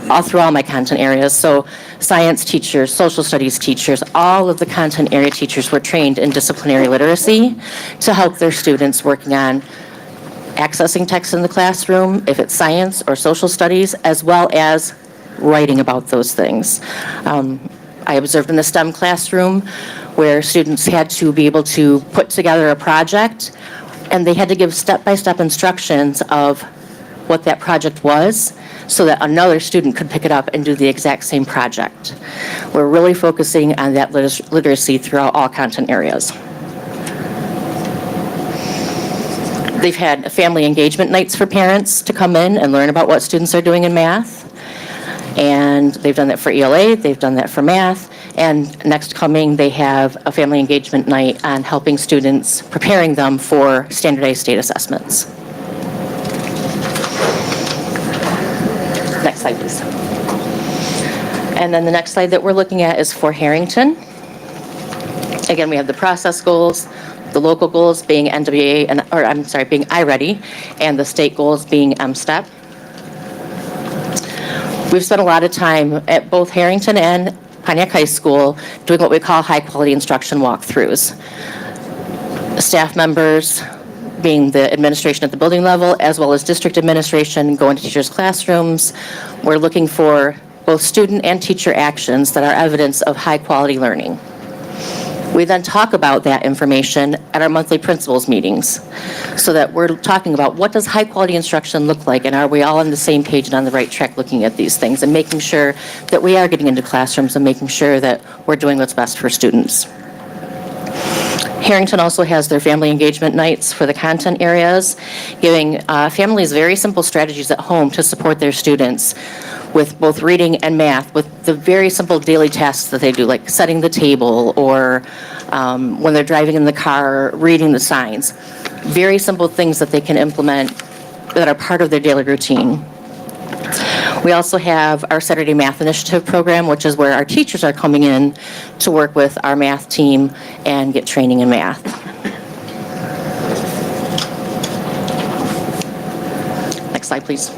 all through all my content areas. So science teachers, social studies teachers, all of the content area teachers were trained in disciplinary literacy to help their students working on accessing text in the classroom, if it's science or social studies, as well as writing about those things. I observed in the STEM classroom where students had to be able to put together a project, and they had to give step-by-step instructions of what that project was so that another student could pick it up and do the exact same project. We're really focusing on that literacy throughout all content areas. They've had family engagement nights for parents to come in and learn about what students are doing in math. And they've done that for ELA, they've done that for math, and next coming they have a family engagement night on helping students, preparing them for standardized state assessments. Next slide, please. And then the next slide that we're looking at is for Harrington. Again, we have the process goals, the local goals being NWA, being iReady, and the state goals being MSTEP. We've spent a lot of time at both Harrington and Pontiac High School doing what we call high-quality instruction walkthroughs. Staff members, being the administration at the building level, as well as district administration, go into teachers' classrooms. We're looking for both student and teacher actions that are evidence of high-quality learning. We then talk about that information at our monthly principals meetings so that we're talking about what does high quality instruction look like, and are we all on the same page and on the right track looking at these things and making sure that we are getting into classrooms and making sure that we're doing what's best for students. Harrington also has their family engagement nights for the content areas, giving families very simple strategies at home to support their students with both reading and math, with the very simple daily tasks that they do, like setting the table or when they're driving in the car, reading the signs. Very simple things that they can implement that are part of their daily routine. We also have our Saturday Math Initiative program, which is where our teachers are coming in to work with our math team and get training in math. Next slide, please.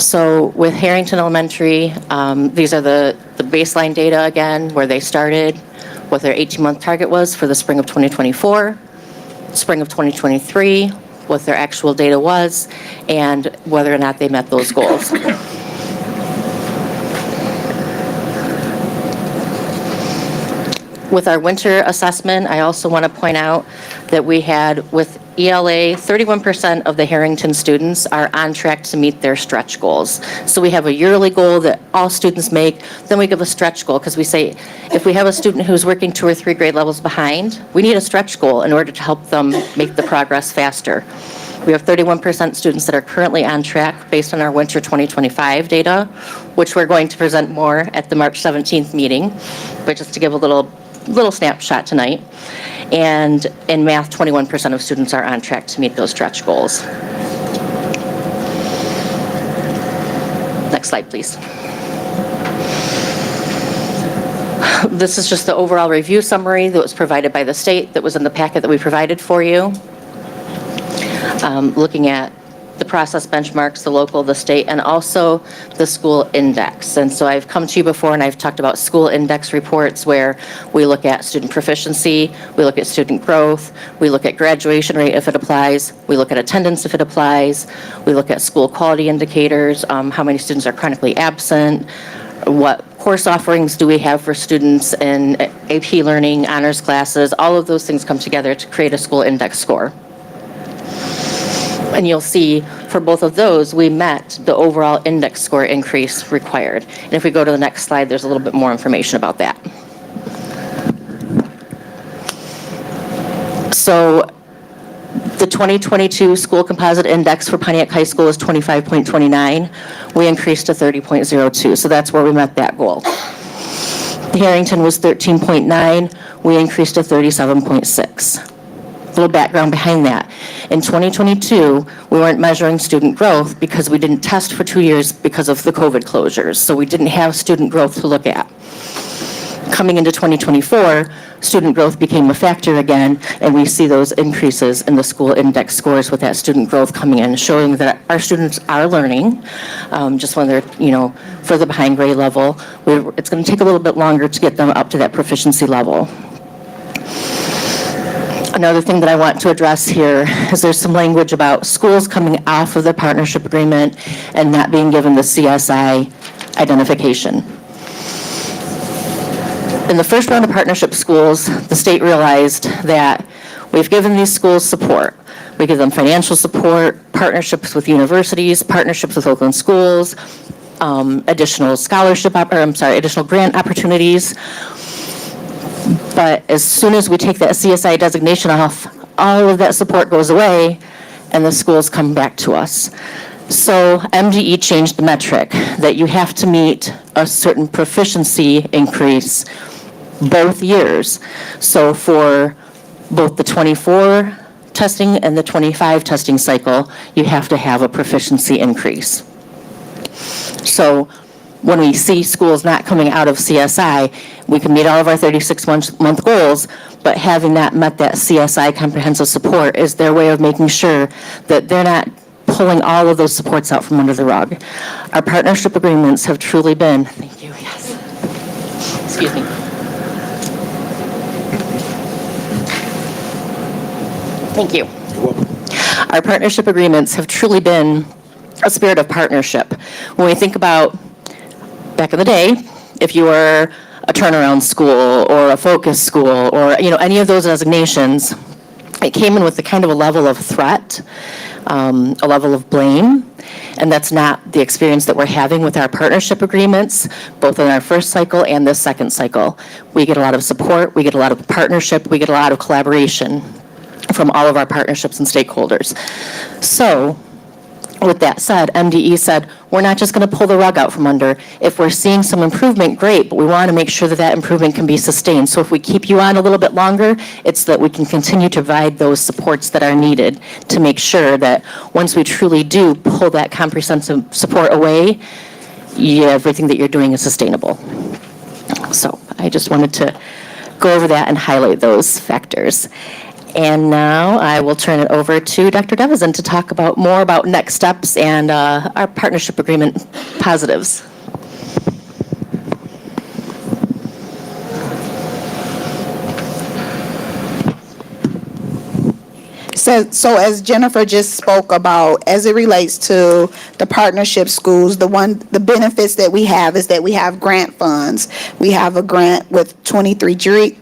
So with Harrington Elementary, these are the baseline data again, where they started, what their 18-month target was for the spring of 2024, spring of 2023, what their actual data was, and whether or not they met those goals. With our winter assessment, I also want to point out that we had, with ELA, 31% of the Harrington students are on track to meet their stretch goals. So we have a yearly goal that all students make, then we give a stretch goal, because we say, if we have a student who's working 2 or 3 grade levels behind, we need a stretch goal in order to help them make the progress faster. We have 31% students that are currently on track based on our winter 2025 data, which we're going to present more at the March 17th meeting, but just to give a little snapshot tonight. And in math, 21% of students are on track to meet those stretch goals. Next slide, please. This is just the overall review summary that was provided by the state that was in the packet that we provided for you. Looking at the process benchmarks, the local, the state, and also the school index. And so I've come to you before and I've talked about school index reports where we look at student proficiency, we look at student growth, we look at graduation rate if it applies, we look at attendance if it applies, we look at school quality indicators, how many students are chronically absent, what course offerings do we have for students in AP learning, honors classes, all of those things come together to create a school index score. And you'll see for both of those, we met the overall index score increase required. And if we go to the next slide, there's a little bit more information about that. So the 2022 school composite index for Pontiac High School is 25.29. We increased to 30.02, so that's where we met that goal. Harrington was 13.9. We increased to 37.6. A little background behind that. In 2022, we weren't measuring student growth because we didn't test for 2 years because of the COVID closures, so we didn't have student growth to look at. Coming into 2024, student growth became a factor again, and we see those increases in the school index scores with that student growth coming in, showing that our students are learning, just when they're, further behind grade level. It's going to take a little bit longer to get them up to that proficiency level. Another thing that I want to address here is there's some language about schools coming off of the partnership agreement and not being given the CSI identification. In the first round of partnership schools, the state realized that we've given these schools support. We give them financial support, partnerships with universities, partnerships with Oakland schools, additional additional grant opportunities. But as soon as we take that CSI designation off, all of that support goes away and the schools come back to us. So MDE changed the metric that you have to meet a certain proficiency increase both years. So for both the 24 testing and the 25 testing cycle, you have to have a proficiency increase. So when we see schools not coming out of CSI, we can meet all of our 36-month goals, but having not met that CSI comprehensive support is their way of making sure that they're not pulling all of those supports out from under the rug. Our partnership agreements have truly been, thank you, yes. Excuse me. Thank you. Our partnership agreements have truly been a spirit of partnership. When we think about back in the day, if you were a turnaround school or a focus school or any of those designations, it came in with the kind of a level of threat, a level of blame, and that's not the experience that we're having with our partnership agreements, both in our first cycle and this second cycle. We get a lot of support, we get a lot of partnership, we get a lot of collaboration from all of our partnerships and stakeholders. So with that said, MDE said, we're not just going to pull the rug out from under. If we're seeing some improvement, great, but we want to make sure that that improvement can be sustained. So if we keep you on a little bit longer, it's that we can continue to provide those supports that are needed to make sure that once we truly do pull that comprehensive support away, everything that you're doing is sustainable. So I just wanted to go over that and highlight those factors. And now I will turn it over to Dr. Devison to talk more about next steps and our partnership agreement positives. So as Jennifer just spoke about, as it relates to the partnership schools, the benefits that we have is that we have grant funds. We have a grant with 23G,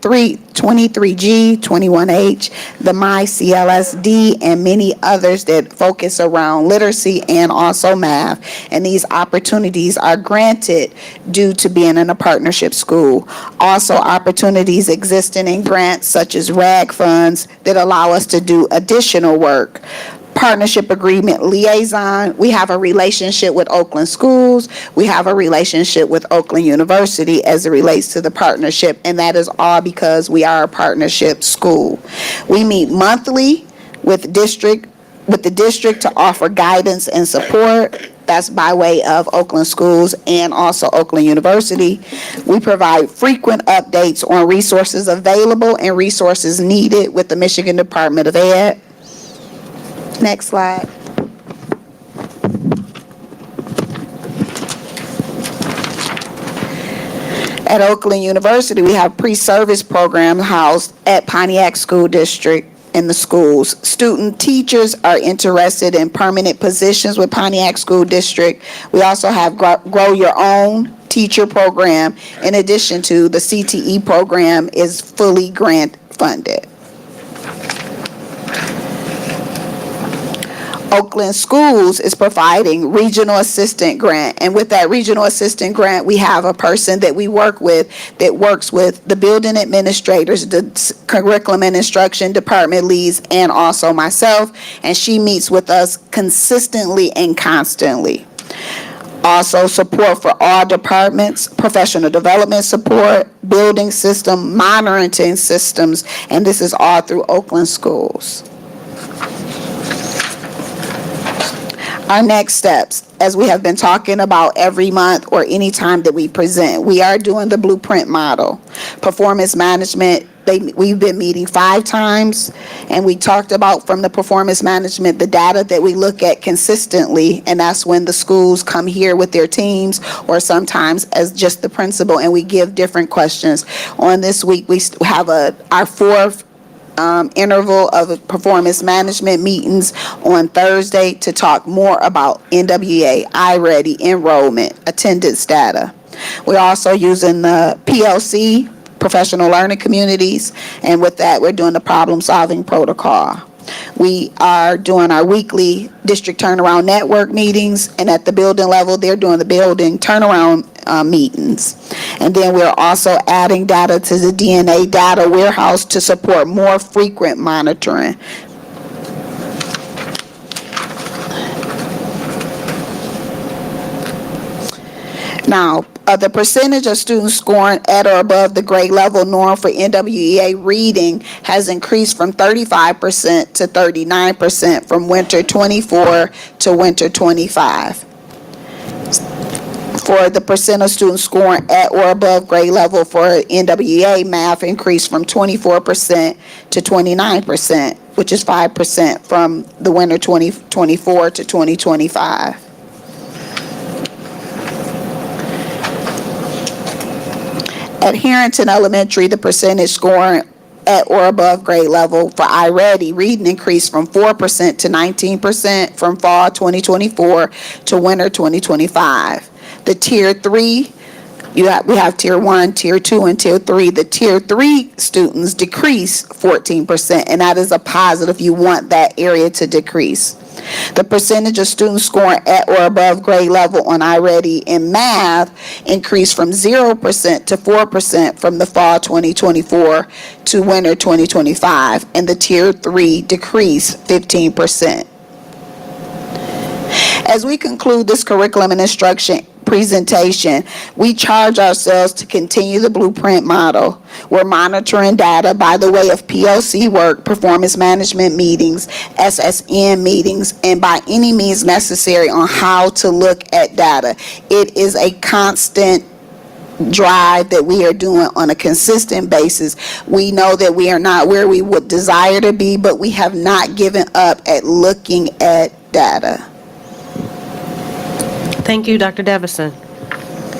21H, the MyCLSD, and many others that focus around literacy and also math. And these opportunities are granted due to being in a partnership school. Also, opportunities existing in grants such as RAG funds that allow us to do additional work. Partnership agreement liaison, we have a relationship with Oakland Schools, we have a relationship with Oakland University as it relates to the partnership, and that is all because we are a partnership school. We meet monthly with the district to offer guidance and support. That's by way of Oakland Schools and also Oakland University. We provide frequent updates on resources available and resources needed with the Michigan Department of Ed. Next slide. At Oakland University, we have pre-service programs housed at Pontiac School District in the schools. Student teachers are interested in permanent positions with Pontiac School District. We also have Grow Your Own teacher program, in addition to the CTE program is fully grant funded. Oakland Schools is providing regional assistant grant, and with that regional assistant grant, we have a person that we work with that works with the building administrators, the curriculum and instruction department leads, and also myself, and she meets with us consistently and constantly. Also, support for all departments, professional development support, building system, monitoring systems, and this is all through Oakland Schools. Our next steps, as we have been talking about every month or any time that we present, we are doing the blueprint model. Performance management, we've been meeting 5 times, and we talked about from the performance management, the data that we look at consistently, and that's when the schools come here with their teams or sometimes as just the principal, and we give different questions. On this week, we have our 4th interval of performance management meetings on Thursday to talk more about NWA, iReady, enrollment, attendance data. We're also using the PLC, professional learning communities, and with that, we're doing the problem-solving protocol. We are doing our weekly district turnaround network meetings, and at the building level, they're doing the building turnaround meetings. And then we're also adding data to the DNA data warehouse to support more frequent monitoring. Now, the percentage of students scoring at or above the grade level norm for NWEA reading has increased from 35% to 39% from winter 24 to winter 25. For the percent of students scoring at or above grade level for NWEA math increased from 24% to 29%, which is 5% from the winter 2024 to 2025. At Harrington Elementary, the percentage scoring at or above grade level for iReady reading increased from 4% to 19% from fall 2024 to winter 2025. The Tier 3, we have Tier 1, Tier 2, and Tier 3. The Tier 3 students decreased 14%, and that is a positive. You want that area to decrease. The percentage of students scoring at or above grade level on iReady in math increased from 0% to 4% from the fall 2024 to winter 2025, and the Tier 3 decreased 15%. As we conclude this curriculum and instruction presentation, we charge ourselves to continue the blueprint model. We're monitoring data by the way of PLC work, performance management meetings, SSN meetings, and by any means necessary on how to look at data. It is a constant drive that we are doing on a consistent basis. We know that we are not where we would desire to be, but we have not given up at looking at data. Thank you, Dr. Devison.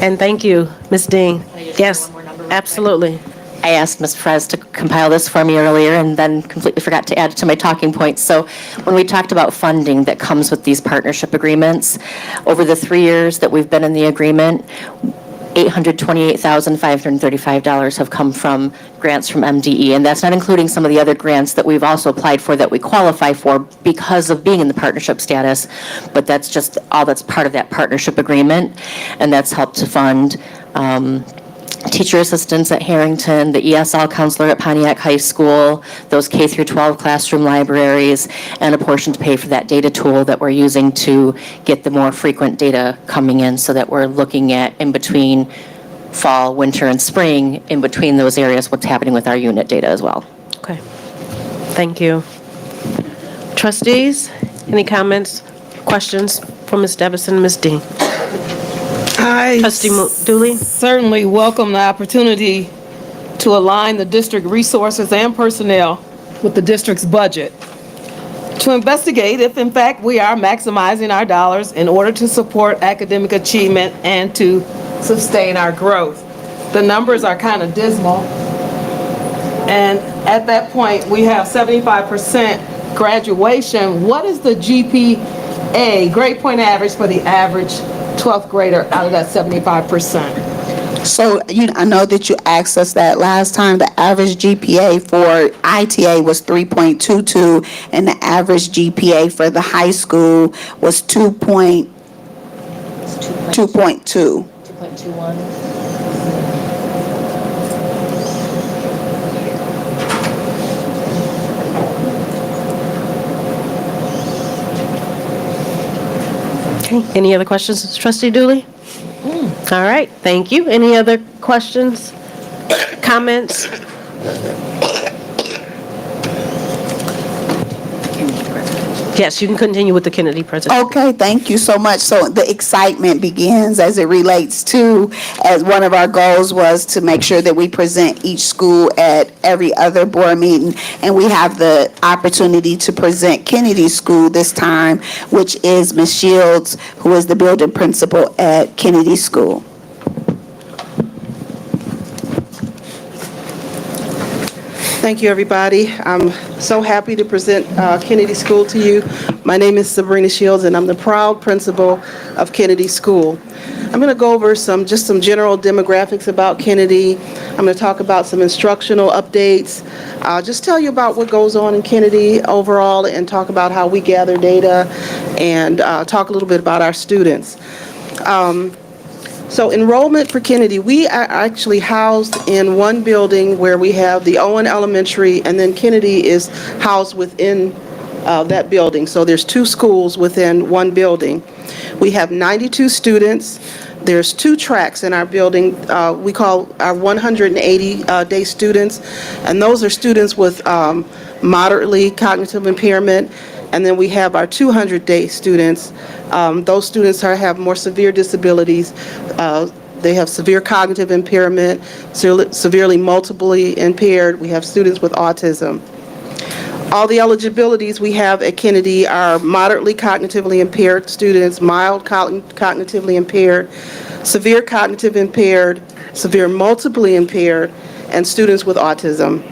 And thank you, Ms. Dean. Yes, absolutely. I asked Ms. Frez to compile this for me earlier and then completely forgot to add it to my talking points. So when we talked about funding that comes with these partnership agreements, over the 3 years that we've been in the agreement, $828,535 have come from grants from MDE, and that's not including some of the other grants that we've also applied for that we qualify for because of being in the partnership status, but that's just all that's part of that partnership agreement, and that's helped to fund teacher assistants at Harrington, the ESL counselor at Pontiac High School, those K through 12 classroom libraries, and a portion to pay for that data tool that we're using to get the more frequent data coming in so that we're looking at in between fall, winter, and spring, in between those areas, what's happening with our unit data as well. Okay. Thank you. Trustees, any comments, questions for Ms. Devison and Ms. Dean? I Trustee Dooley? certainly welcome the opportunity to align the district resources and personnel with the district's budget to investigate if in fact we are maximizing our dollars in order to support academic achievement and to sustain our growth. The numbers are kind of dismal. And at that point, we have 75% graduation. What is the GPA, grade point average, for the average 12th grader out of that 75%? So I know that you asked us that last time. The average GPA for ITA was 3.22, and the average GPA for the high school was 2.2. 2.21. Any other questions, Trustee Dooley? All right, thank you. Any other questions, comments? Yes, you can continue with the Kennedy presentation. Okay, thank you so much. So the excitement begins as it relates to, as one of our goals was to make sure that we present each school at every other board meeting. And we have the opportunity to present Kennedy School this time, which is Ms. Shields, who is the building principal at Kennedy School. Thank you, everybody. I'm so happy to present Kennedy School to you. My name is Sabrina Shields, and I'm the proud principal of Kennedy School. I'm going to go over some general demographics about Kennedy. I'm going to talk about some instructional updates. Just tell you about what goes on in Kennedy overall, and talk about how we gather data, and talk a little bit about our students. So enrollment for Kennedy, we are actually housed in one building where we have the Owen Elementary, and then Kennedy is housed within that building. So there's two schools within one building. We have 92 students. There's 2 tracks in our building. We call our 180-day students, and those are students with moderately cognitive impairment. And then we have our 200-day students. Those students have more severe disabilities. They have severe cognitive impairment, severely multiply impaired. We have students with autism. All the eligibilities we have at Kennedy are moderately cognitively impaired students, mild cognitively impaired, severe cognitive impaired, severe multiply impaired, and students with autism.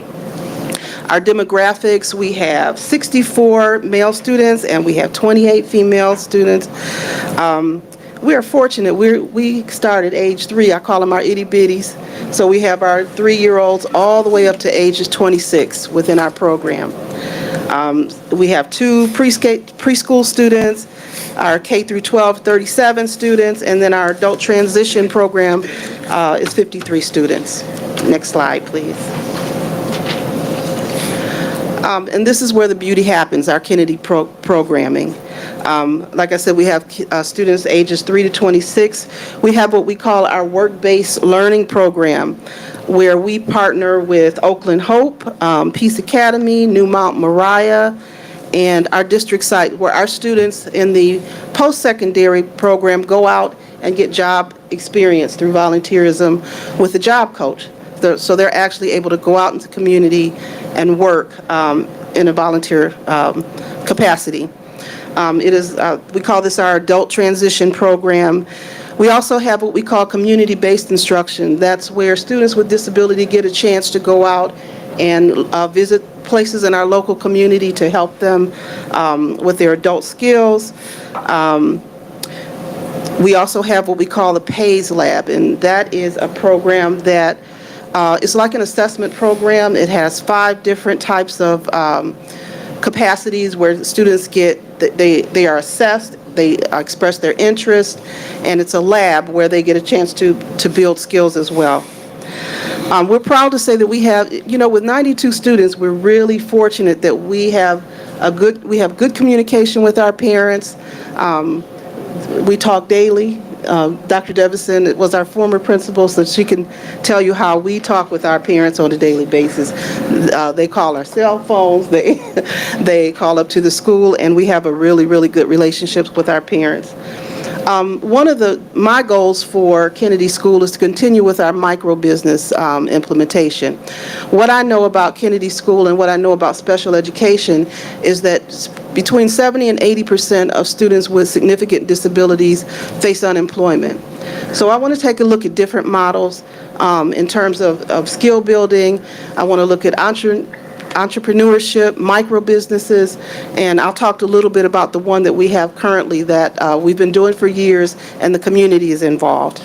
Our demographics, we have 64 male students and we have 28 female students. We are fortunate. We start at age 3. I call them our itty bitties. So we have our 3-year-olds all the way up to ages 26 within our program. We have 2 preschool students, our K through 12, 37 students, and then our adult transition program is 53 students. Next slide, please. And this is where the beauty happens, our Kennedy programming. Like I said, we have students ages 3 to 26. We have what we call our work-based learning program, where we partner with Oakland Hope, Peace Academy, New Mount Moriah, and our district site, where our students in the post-secondary program go out and get job experience through volunteerism with a job coach. So they're actually able to go out into the community and work in a volunteer capacity. We call this our adult transition program. We also have what we call community-based instruction. That's where students with disability get a chance to go out and visit places in our local community to help them with their adult skills. We also have what we call the PAYS Lab, and that is a program that is like an assessment program. It has 5 different types of capacities where students they are assessed, they express their interest, and it's a lab where they get a chance to build skills as well. We're proud to say that we have, with 92 students, we're really fortunate that we have good communication with our parents. We talk daily. Dr. Devison was our former principal, so she can tell you how we talk with our parents on a daily basis. They call our cell phones, they call up to the school, and we have a really, really good relationships with our parents. One of my goals for Kennedy School is to continue with our micro-business implementation. What I know about Kennedy School and what I know about special education is that between 70 and 80% of students with significant disabilities face unemployment. So I want to take a look at different models in terms of skill building. I want to look at entrepreneurship, micro businesses, and I'll talk a little bit about the one that we have currently that we've been doing for years and the community is involved.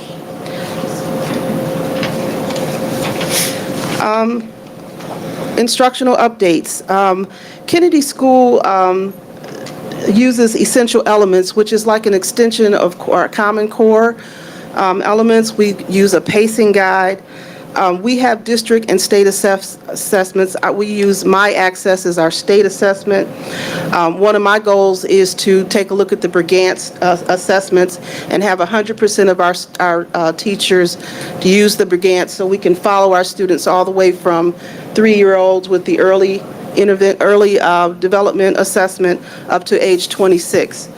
Instructional updates. Kennedy School uses essential elements, which is like an extension of our Common Core elements. We use a pacing guide. We have district and state assessments. We use My Access as our state assessment. One of my goals is to take a look at the Brigance assessments and have 100% of our teachers to use the Brigance so we can follow our students all the way from 3-year-olds with the early development assessment up to age 26.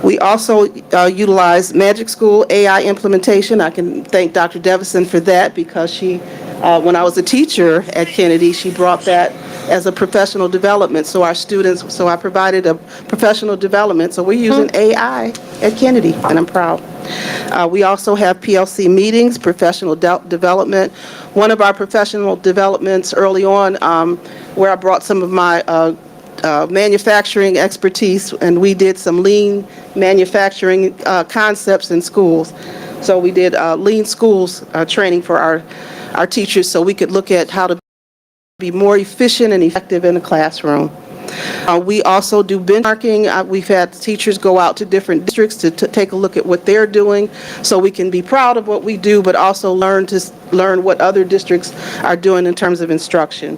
We also utilize Magic School AI implementation. I can thank Dr. Devison for that because when I was a teacher at Kennedy, she brought that as a professional development. So I provided a professional development. So we're using AI at Kennedy, and I'm proud. We also have PLC meetings, professional development. One of our professional developments early on, where I brought some of my manufacturing expertise, and we did some lean manufacturing concepts in schools. So we did lean schools training for our teachers so we could look at how to be more efficient and effective in the classroom. We also do benchmarking. We've had teachers go out to different districts to take a look at what they're doing so we can be proud of what we do, but also learn what other districts are doing in terms of instruction.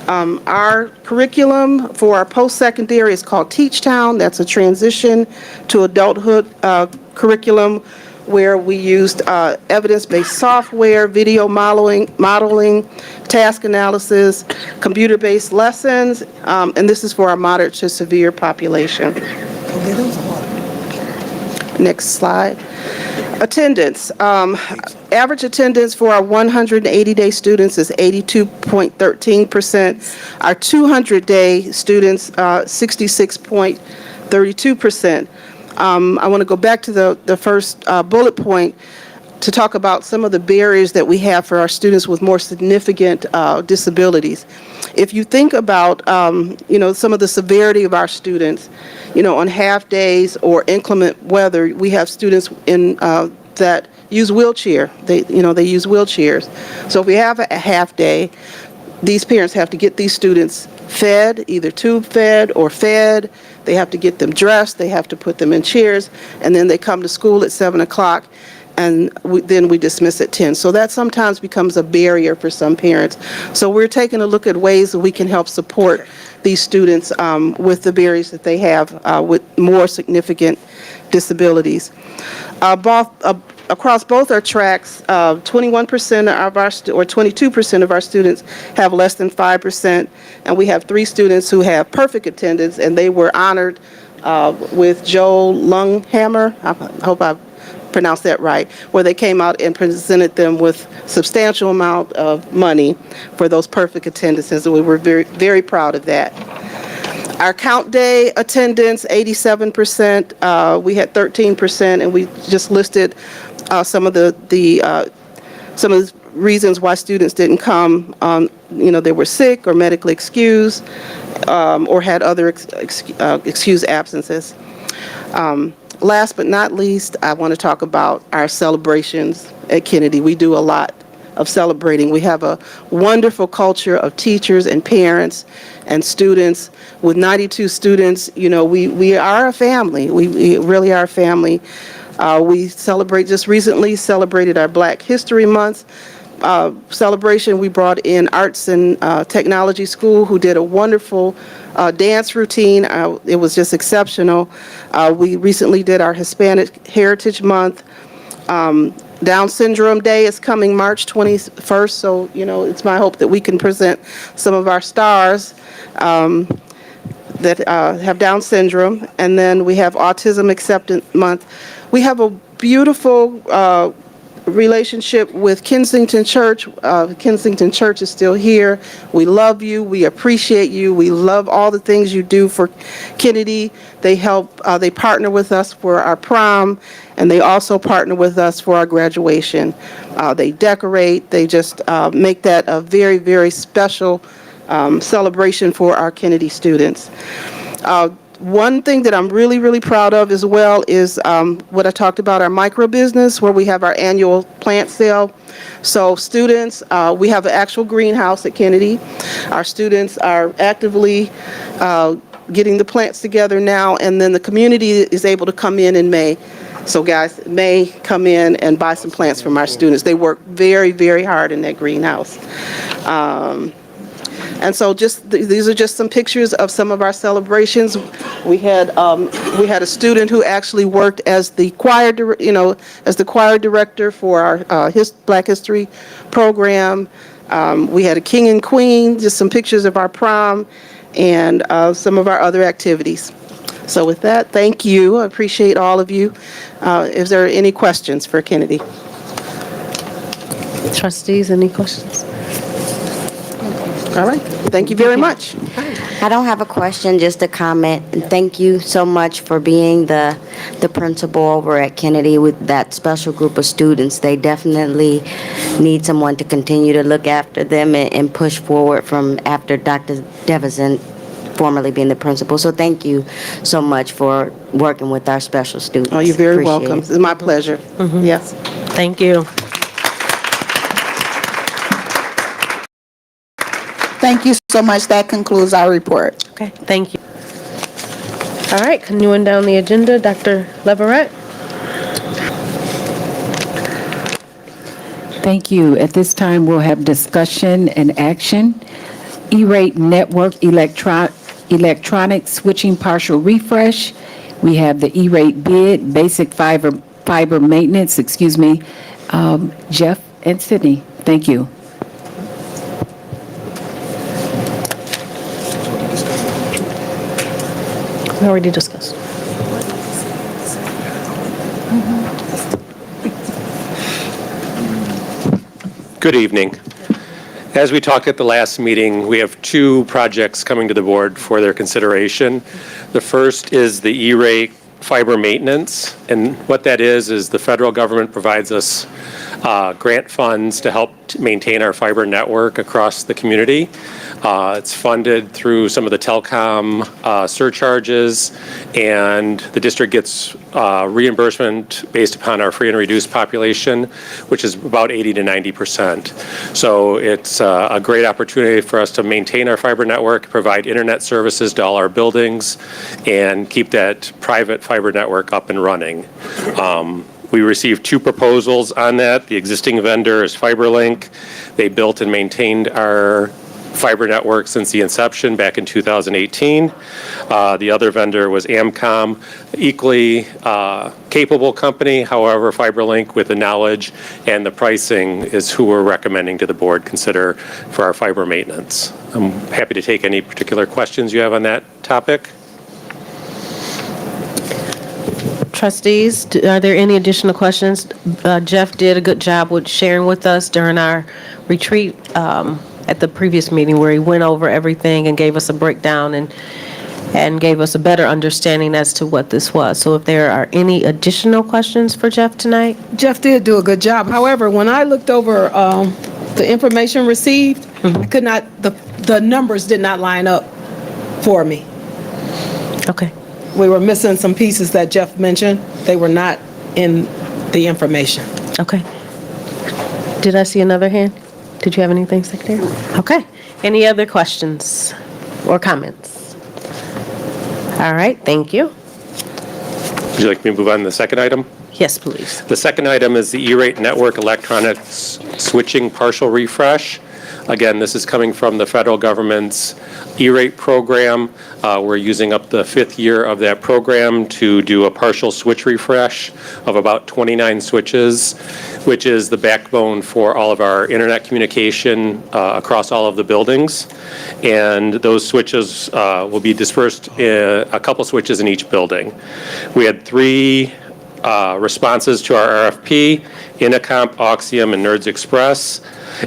Our curriculum for our post-secondary is called Teach Town. That's a transition to adulthood curriculum where we used evidence-based software, video modeling, task analysis, computer-based lessons, and this is for our moderate to severe population. Next slide. Attendance. Average attendance for our 180-day students is 82.13%. Our 200-day students, 66.32%. I want to go back to the first bullet point to talk about some of the barriers that we have for our students with more significant disabilities. If you think about, some of the severity of our students, on half days or inclement weather, we have students that use wheelchair. They use wheelchairs. So if we have a half day, these parents have to get these students fed, either tube fed or fed. They have to get them dressed. They have to put them in chairs, and then they come to school at 7 o'clock. And then we dismiss at 10. So that sometimes becomes a barrier for some parents. So we're taking a look at ways that we can help support these students with the barriers that they have with more significant disabilities. Across both our tracks, 21% of our, or 22% of our students have less than 5%, and we have 3 students who have perfect attendance, and they were honored with Joel Lunghammer. I hope I pronounced that right, where they came out and presented them with substantial amount of money for those perfect attendances, and we were very, very proud of that. Our count day attendance, 87%. We had 13%, and we just listed some of the reasons why students didn't come. They were sick or medically excused, or had other excused absences. Last but not least, I want to talk about our celebrations at Kennedy. We do a lot of celebrating. We have a wonderful culture of teachers and parents and students. With 92 students, we are a family. We really are a family. We just recently celebrated our Black History Month celebration. We brought in Arts and Technology School, who did a wonderful dance routine. It was just exceptional. We recently did our Hispanic Heritage Month. Down Syndrome Day is coming March 21st, so, it's my hope that we can present some of our stars that have Down syndrome. And then we have Autism Acceptance Month. We have a beautiful relationship with Kensington Church. Kensington Church is still here. We love you. We appreciate you. We love all the things you do for Kennedy. They partner with us for our prom, and they also partner with us for our graduation. They decorate. They just make that a very, very special celebration for our Kennedy students. One thing that I'm really, really proud of as well is what I talked about, our micro business, where we have our annual plant sale. So students, we have an actual greenhouse at Kennedy. Our students are actively getting the plants together now, and then the community is able to come in May. So guys, May, come in and buy some plants from our students. They work very, very hard in that greenhouse. And so these are just some pictures of some of our celebrations. We had a student who actually worked as the choir director for our Black History program. We had a king and queen, just some pictures of our prom, and some of our other activities. So with that, thank you. I appreciate all of you. Is there any questions for Kennedy? Trustees, any questions? All right. Thank you very much. I don't have a question, just a comment. And thank you so much for being the principal over at Kennedy with that special group of students. They definitely need someone to continue to look after them and push forward from after Dr. Devison formerly being the principal. So thank you so much for working with our special students. Oh, you're very Appreciate welcome. it. It's my pleasure. Yes. Thank you. Thank you so much. That concludes our report. Okay, thank you. All right, continuing down the agenda, Dr. Leverett. Thank you. At this time, we'll have discussion and action. E-rate network electronic switching partial refresh. We have the E-rate bid, basic fiber maintenance, Jeff and Sydney. Thank you. We already discussed. Good evening. As we talked at the last meeting, we have two projects coming to the board for their consideration. The first is the E-rate fiber maintenance, and what that is the federal government provides us grant funds to help maintain our fiber network across the community. It's funded through some of the telecom surcharges, and the district gets reimbursement based upon our free and reduced population, which is about 80 to 90%. So it's a great opportunity for us to maintain our fiber network, provide internet services to all our buildings, and keep that private fiber network up and running. We received two proposals on that. The existing vendor is FiberLink. They built and maintained our fiber network since the inception back in 2018. The other vendor was Amcom, equally capable company. However, FiberLink, with the knowledge and the pricing, is who we're recommending to the board consider for our fiber maintenance. I'm happy to take any particular questions you have on that topic. Trustees, are there any additional questions? Jeff did a good job with sharing with us during our retreat at the previous meeting, where he went over everything and gave us a breakdown, and and gave us a better understanding as to what this was. So if there are any additional questions for Jeff tonight? Jeff did do a good job. However, when I looked over the information received, I could not, the numbers did not line up for me. Okay. We were missing some pieces that Jeff mentioned. They were not in the information. Okay. Did I see another hand? Did you have anything, Secretary? Okay. Any other questions or comments? All right, thank you. Would you like me to move on to the second item? Yes, please. The second item is the E-rate network electronic switching partial refresh. Again, this is coming from the federal government's E-rate program. We're using up the 5th year of that program to do a partial switch refresh of about 29 switches, which is the backbone for all of our internet communication across all of the buildings. And those switches will be dispersed in a couple switches in each building. We had 3 responses to our RFP, Inacomp, Auxium, and Nerds Express.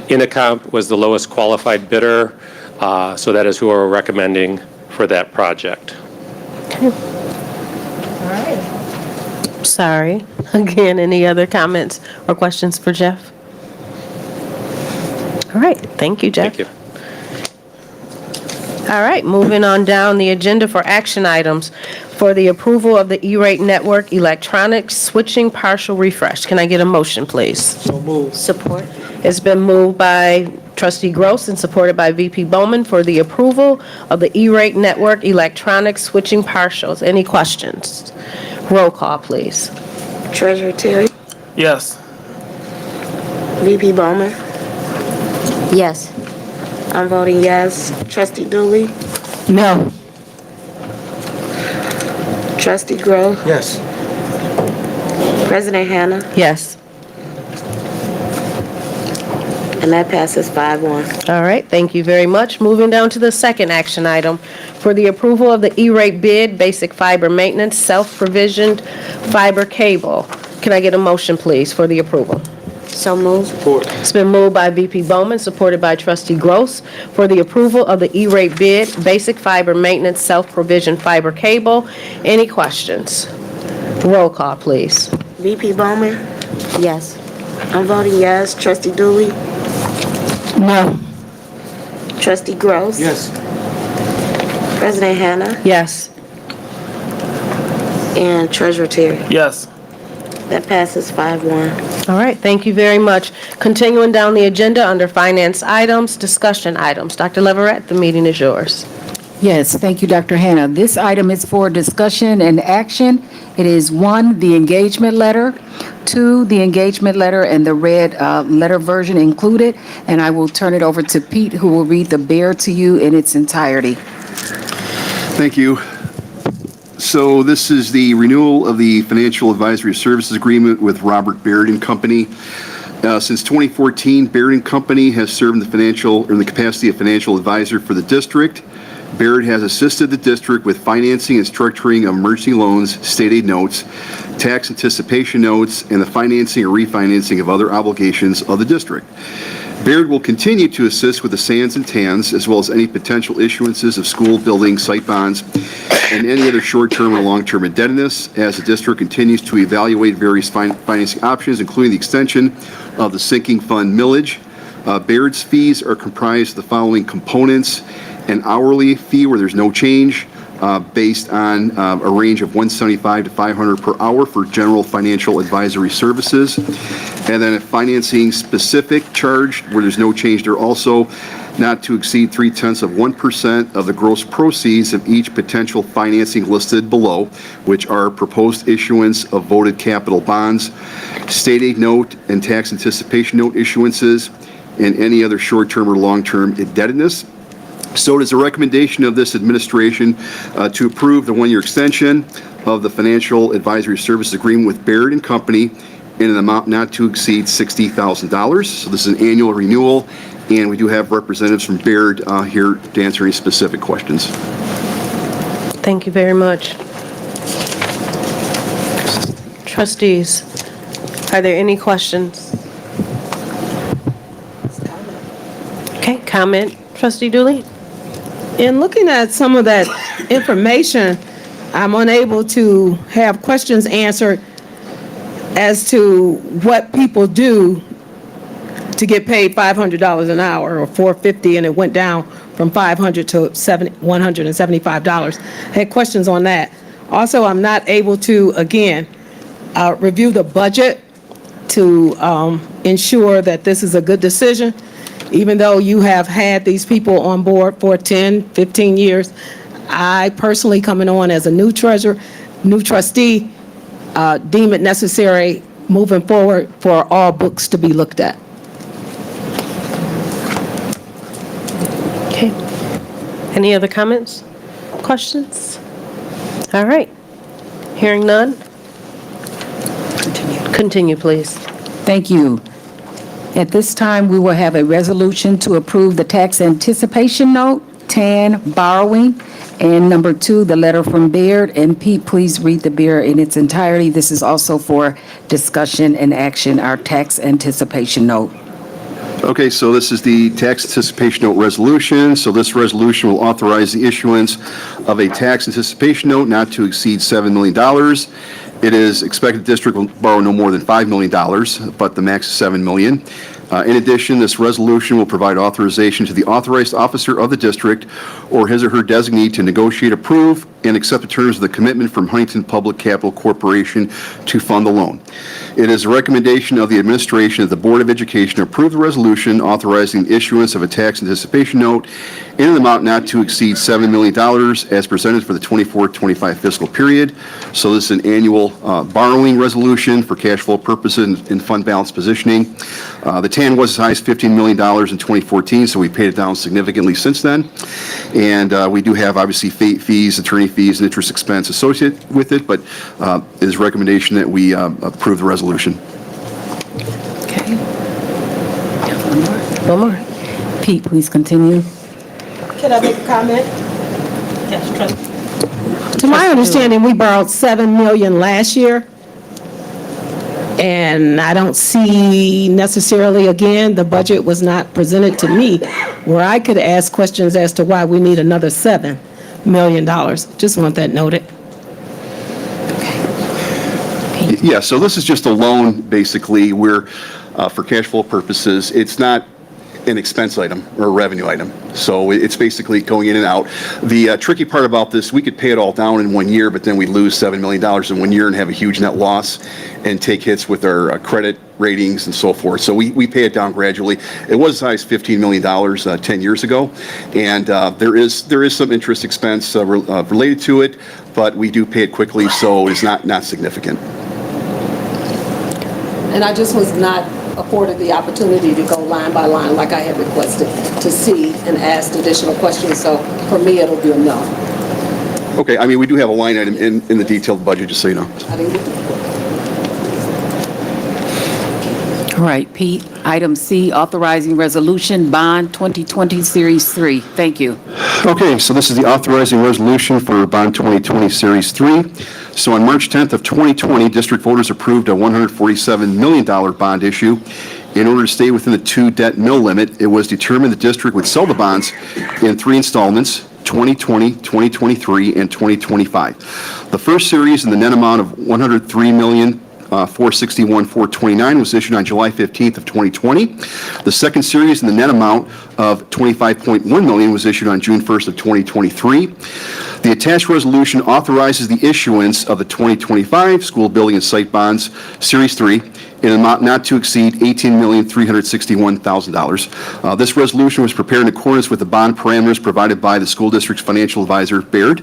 Inacomp was the lowest qualified bidder, so that is who we're recommending for that project. Sorry. Again, any other comments or questions for Jeff? All right, thank you, Jeff. Thank you. All right, moving on down the agenda for action items for the approval of the E-rate network electronic switching partial refresh. Can I get a motion, please? So moved. Support. It's been moved by Trustee Gross and supported by VP Bowman for the approval of the E-rate network electronic switching partials. Any questions? Roll call, please. Treasurer Terry, Yes. VP Bowman, Yes. I'm voting yes. Trustee Dooley, No. Trustee Grove, Yes. President Hannah, Yes. and that passes 5-1. All right, thank you very much. Moving down to the second action item for the approval of the E-rate bid, basic fiber maintenance, self-provisioned fiber cable. Can I get a motion, please, for the approval? So moved. Support. It's been moved by VP Bowman, supported by Trustee Gross, for the approval of the E-rate bid, basic fiber maintenance, self-provisioned fiber cable. Any questions? Roll call, please. VP Bowman, Yes. I'm voting yes. Trustee Dooley, No. Trustee Gross, Yes. President Hannah, Yes. and Treasurer Terry. Yes. That passes 5-1. All right, thank you very much. Continuing down the agenda under finance items, discussion items. Dr. Leverett, the meeting is yours. Yes, thank you, Dr. Hannah. This item is for discussion and action. It is 1, the engagement letter, 2, the engagement letter and the red letter version included, and I will turn it over to Pete, who will read the bear to you in its entirety. Thank you. So this is the renewal of the Financial Advisory Services Agreement with Robert Baird and Company. Since 2014, Baird and Company has served in the capacity of financial advisor for the district. Baird has assisted the district with financing and structuring of emergency loans, state aid notes, tax anticipation notes, and the financing or refinancing of other obligations of the district. Baird will continue to assist with the SANs and TANs, as well as any potential issuances of school building site bonds and any other short-term or long-term indebtedness as the district continues to evaluate various financing options, including the extension of the sinking fund millage. Baird's fees are comprised of the following components: an hourly fee where there's no change, based on a range of $175 to $500 per hour for general financial advisory services. And then a financing specific charge where there's no change there also, not to exceed 0.3% of the gross proceeds of each potential financing listed below, which are proposed issuance of voted capital bonds, state aid note and tax anticipation note issuances, and any other short-term or long-term indebtedness. So it is a recommendation of this administration to approve the 1-year extension of the Financial Advisory Services Agreement with Baird and Company in an amount not to exceed $60,000. So this is an annual renewal, and we do have representatives from Baird here to answer any specific questions. Thank you very much. Trustees, are there any questions? Okay, comment, Trustee Dooley? In looking at some of that information, I'm unable to have questions answered as to what people do to get paid $500 an hour or $450, and it went down from $500 to $175. I had questions on that. Also, I'm not able to, again, review the budget to ensure that this is a good decision. Even though you have had these people on board for 10, 15 years, I personally, coming on as a new trustee, deem it necessary moving forward for all books to be looked at. Okay. Any other comments, questions? All right. Hearing none? Continue, please. Thank you. At this time, we will have a resolution to approve the tax anticipation note, TAN borrowing, and number 2, the letter from Baird. And Pete, please read the beer in its entirety. This is also for discussion and action, our tax anticipation note. Okay, so this is the tax anticipation note resolution. So this resolution will authorize the issuance of a tax anticipation note not to exceed $7 million. It is expected the district will borrow no more than $5 million, but the max is $7 million. In addition, this resolution will provide authorization to the authorized officer of the district or his or her designee to negotiate, approve, and accept the terms of the commitment from Huntington Public Capital Corporation to fund the loan. It is a recommendation of the administration that the Board of Education approve the resolution authorizing the issuance of a tax anticipation note in an amount not to exceed $7 million as presented for the 24-25 fiscal period. So this is an annual borrowing resolution for cash flow purposes and fund balance positioning. The TAN was as high as $15 million in 2014, so we paid it down significantly since then. And we do have obviously fees, attorney fees, and interest expense associated with it, but it is a recommendation that we approve the resolution. Okay. One more. Pete, please continue. Can I make a comment? Yes, trustee. To my understanding, we borrowed $7 million last year. And I don't see necessarily, again, the budget was not presented to me where I could ask questions as to why we need another $7 million. Just want that noted. Yeah, so this is just a loan, basically, where, for cash flow purposes, it's not an expense item or a revenue item. So it's basically going in and out. The tricky part about this, we could pay it all down in 1 year, but then we lose $7 million in 1 year and have a huge net loss and take hits with our credit ratings and so forth. So we pay it down gradually. It was as high as $15 million 10 years ago. And there is some interest expense related to it, but we do pay it quickly, so it's not significant. And I just was not afforded the opportunity to go line by line like I had requested to see and ask additional questions. So for me, it'll be a no. Okay, I mean, we do have a line item in the detailed budget, just so you know. I didn't get the All right, Pete. Item C, authorizing resolution, bond 2020 Series 3. Thank you. Okay, so this is the authorizing resolution for Bond 2020 Series 3. So on March 10th of 2020, district voters approved a $147 million bond issue. In order to stay within the 2 debt mill limit, it was determined the district would sell the bonds in 3 installments, 2020, 2023, and 2025. The first series in the net amount of $103,461,429 was issued on July 15th of 2020. The second series in the net amount of $25.1 million was issued on June 1st of 2023. The attached resolution authorizes the issuance of the 2025 school building and site bonds, Series 3, in an amount not to exceed $18,361,000. This resolution was prepared in accordance with the bond parameters provided by the school district's financial advisor, Baird.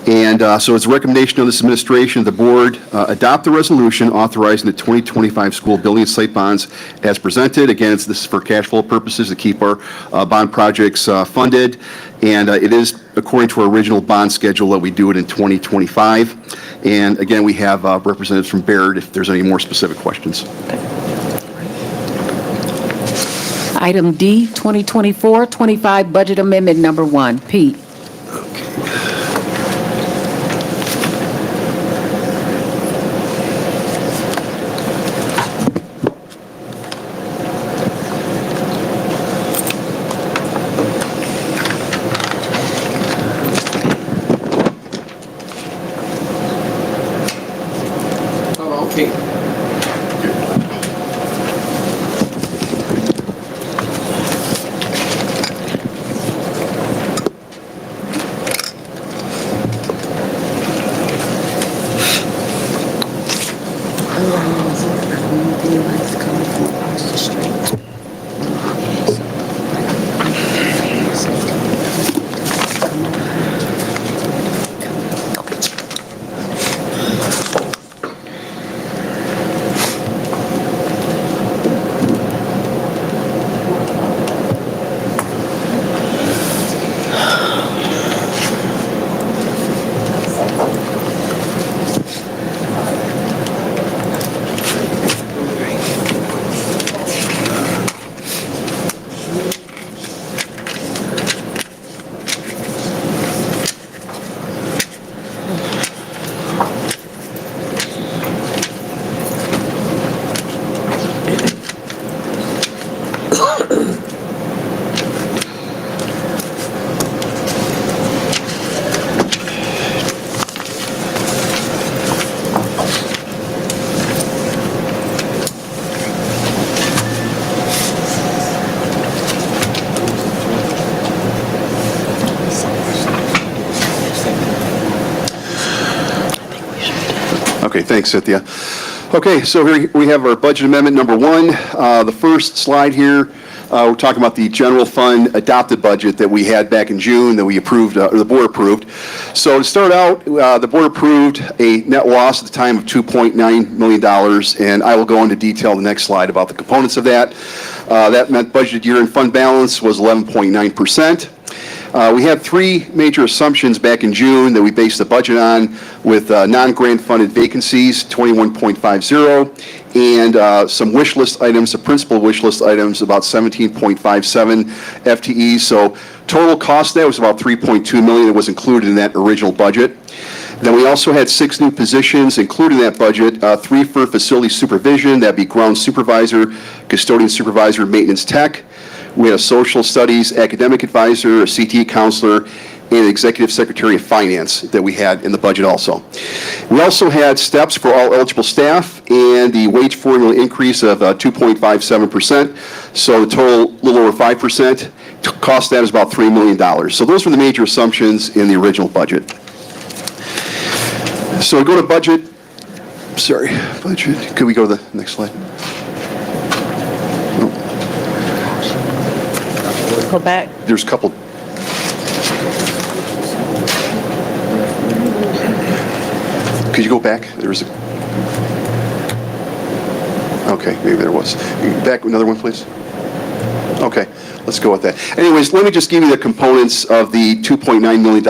And so it's a recommendation of this administration, the board adopt the resolution authorizing the 2025 school building and site bonds as presented. Again, this is for cash flow purposes to keep our bond projects funded. And it is according to our original bond schedule that we do it in 2025. And again, we have representatives from Baird if there's any more specific questions. Item D, 2024-25 budget amendment number 1. Pete. Okay, thanks, Cynthia. Okay, so here we have our budget amendment number 1. The first slide here, we're talking about the general fund adopted budget that we had back in June that we approved, or the board approved. So to start out, the board approved a net loss at the time of $2.9 million, and I will go into detail in the next slide about the components of that. That meant budgeted year-end fund balance was 11.9%. We had 3 major assumptions back in June that we based the budget on, with non-grant funded vacancies, 21.50, and some wish list items, the principal wish list items, about 17.57 FTEs. So total cost there was about $3.2 million that was included in that original budget. Then we also had 6 new positions included in that budget, 3 for facility supervision, that'd be ground supervisor, custodian supervisor, maintenance tech. We had a social studies academic advisor, a CTE counselor, and an executive secretary of finance that we had in the budget also. We also had steps for all eligible staff and the wage formula increase of 2.57%. So the total, a little over 5%. Cost of that is about $3 million. So those were the major assumptions in the original budget. So we go to budget. Sorry, budget. Could we go to the next slide? Go back. There's a couple. Could you go back? There's a. Okay, maybe there was. Back another one, please. Okay, let's go with that. Anyways, let me just give you the components of the $2.9 million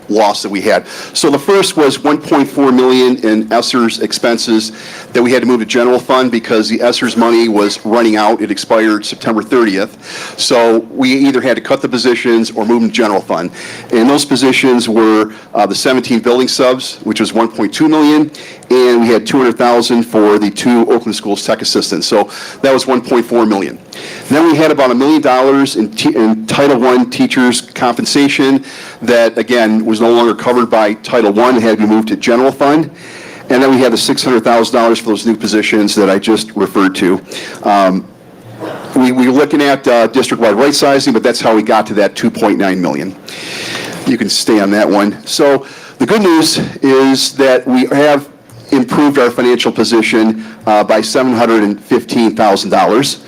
loss that we had. So the first was $1.4 million in ESSER's expenses that we had to move to general fund because the ESSER's money was running out. It expired September 30th. So we either had to cut the positions or move them to general fund. And those positions were the 17 building subs, which was $1.2 million, and we had $200,000 for the 2 Oakland Schools tech assistants. So that was $1.4 million. Then we had about $1 million in Title I teachers' compensation that, again, was no longer covered by Title I. It had to be moved to general fund. And then we had the $600,000 for those new positions that I just referred to. We were looking at district-wide right sizing, but that's how we got to that $2.9 million. You can stay on that one. So the good news is that we have improved our financial position by $715,000.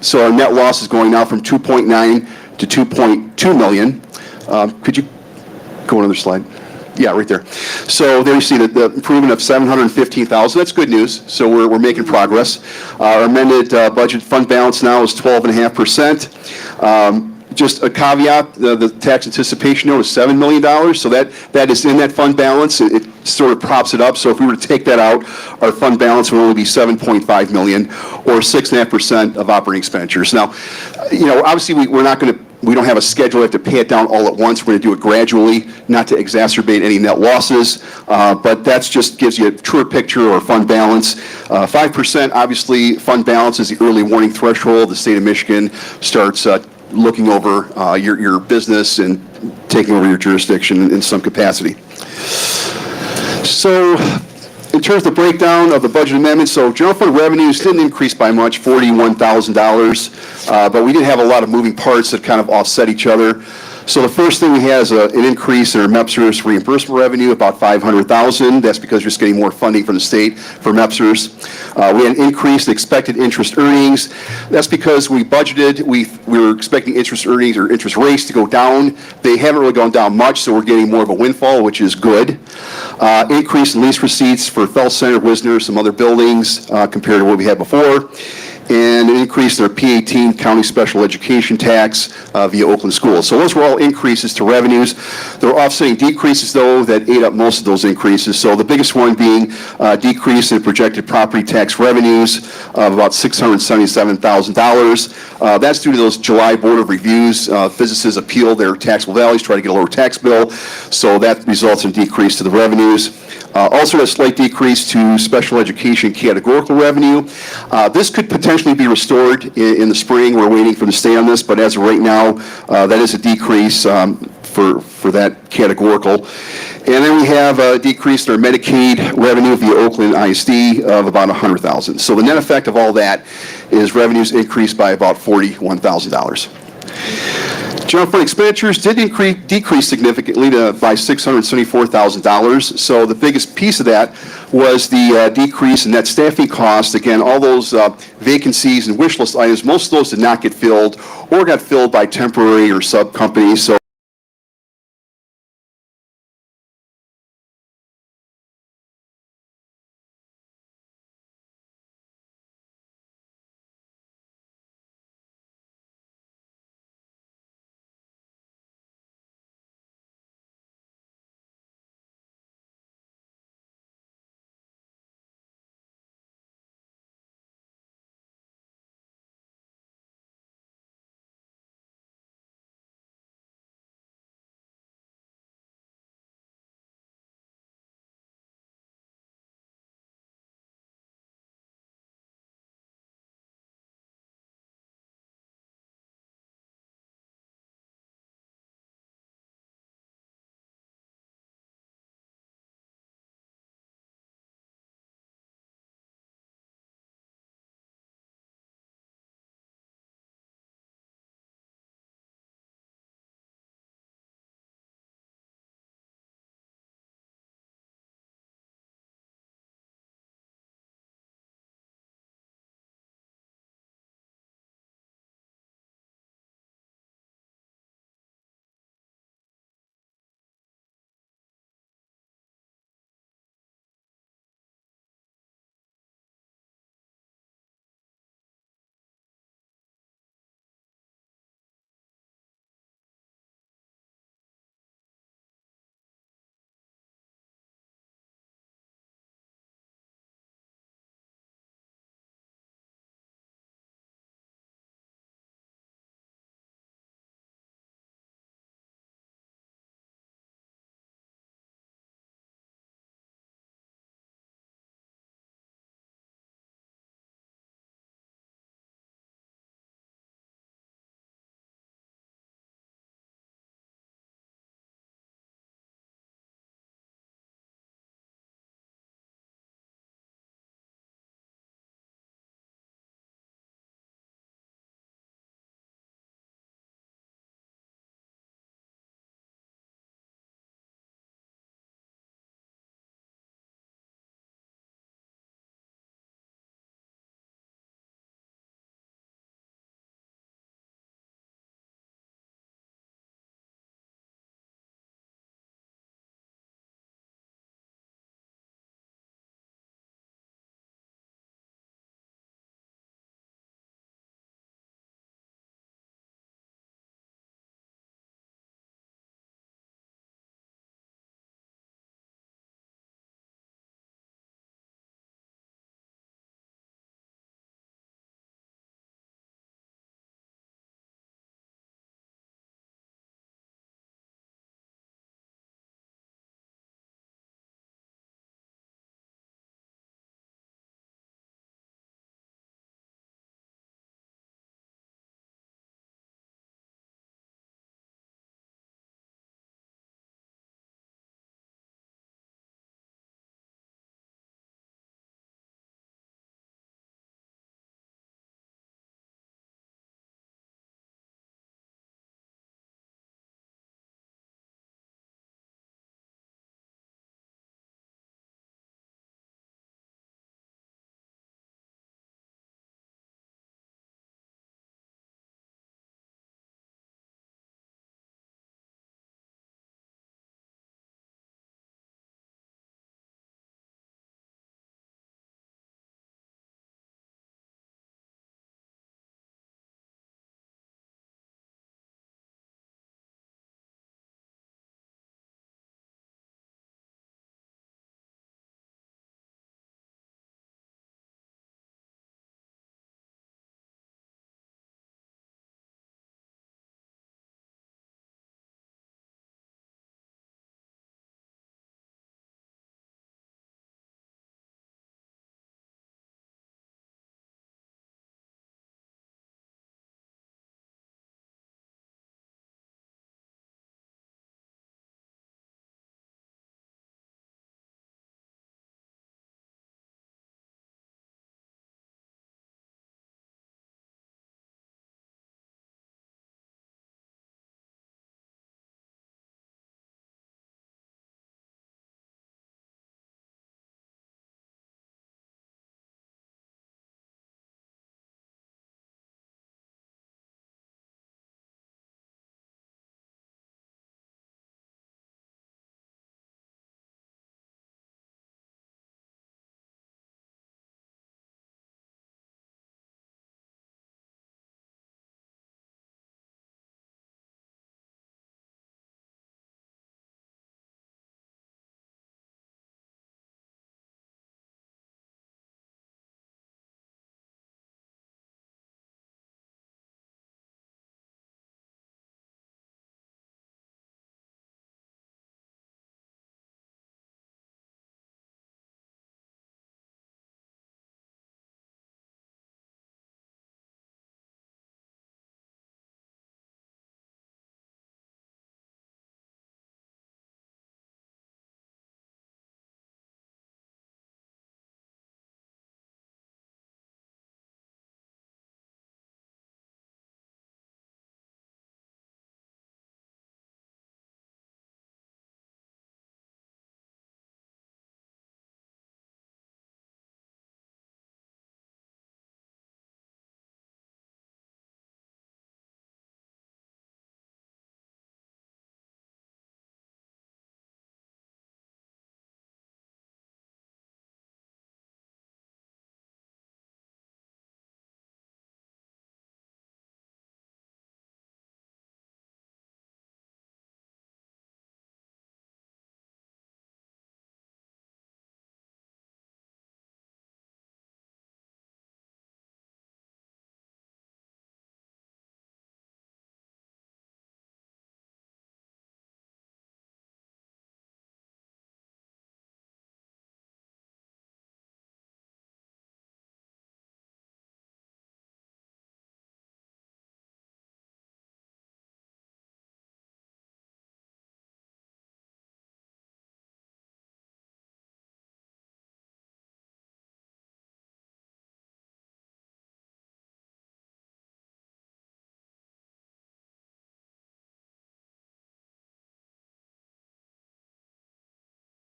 So our net loss is going now from 2.9 to 2.2 million. Could you go another slide? Yeah, right there. So there you see the improvement of $715,000. That's good news. So we're making progress. Our amended budget fund balance now is 12.5%. Just a caveat, the tax anticipation note is $7 million, so that is in that fund balance. It sort of props it up, so if we were to take that out, our fund balance would only be $7.5 million, or 6.5% of operating expenditures. Now, obviously we don't have a schedule. We have to pay it down all at once. We're going to do it gradually, not to exacerbate any net losses, but that just gives you a truer picture or fund balance. 5%, obviously, fund balance is the early warning threshold. The state of Michigan starts looking over your business and taking over your jurisdiction in some capacity. So in terms of the breakdown of the budget amendment, so general fund revenues didn't increase by much, $41,000, but we did have a lot of moving parts that kind of offset each other. So the first thing we had is an increase in our MEPSRS reimbursement revenue, about $500,000. That's because we're just getting more funding from the state for MEPSRS. We had an increase in expected interest earnings. That's because we budgeted, we were expecting interest earnings or interest rates to go down. They haven't really gone down much, so we're getting more of a windfall, which is good. Increase in lease receipts for Felt Center, Wisner, some other buildings compared to what we had before. And an increase in our P-18 county special education tax via Oakland Schools. So those were all increases to revenues. There were offsetting decreases, though, that ate up most of those increases. So the biggest one being a decrease in projected property tax revenues of about $677,000. That's due to those July Board of Reviews. Physicists appeal their taxable values, try to get a lower tax bill. So that results in decrease to the revenues. Also a slight decrease to special education categorical revenue. This could potentially be restored in the spring. We're waiting for the state on this, but as of right now, that is a decrease for that categorical. And then we have a decrease in our Medicaid revenue via Oakland ISD of about $100,000. So the net effect of all that is revenues increased by about $41,000. General fund expenditures did decrease significantly by $674,000. So the biggest piece of that was the decrease in net staffing costs. Again, all those vacancies and wish list items, most of those did not get filled or got filled by temporary or sub companies. So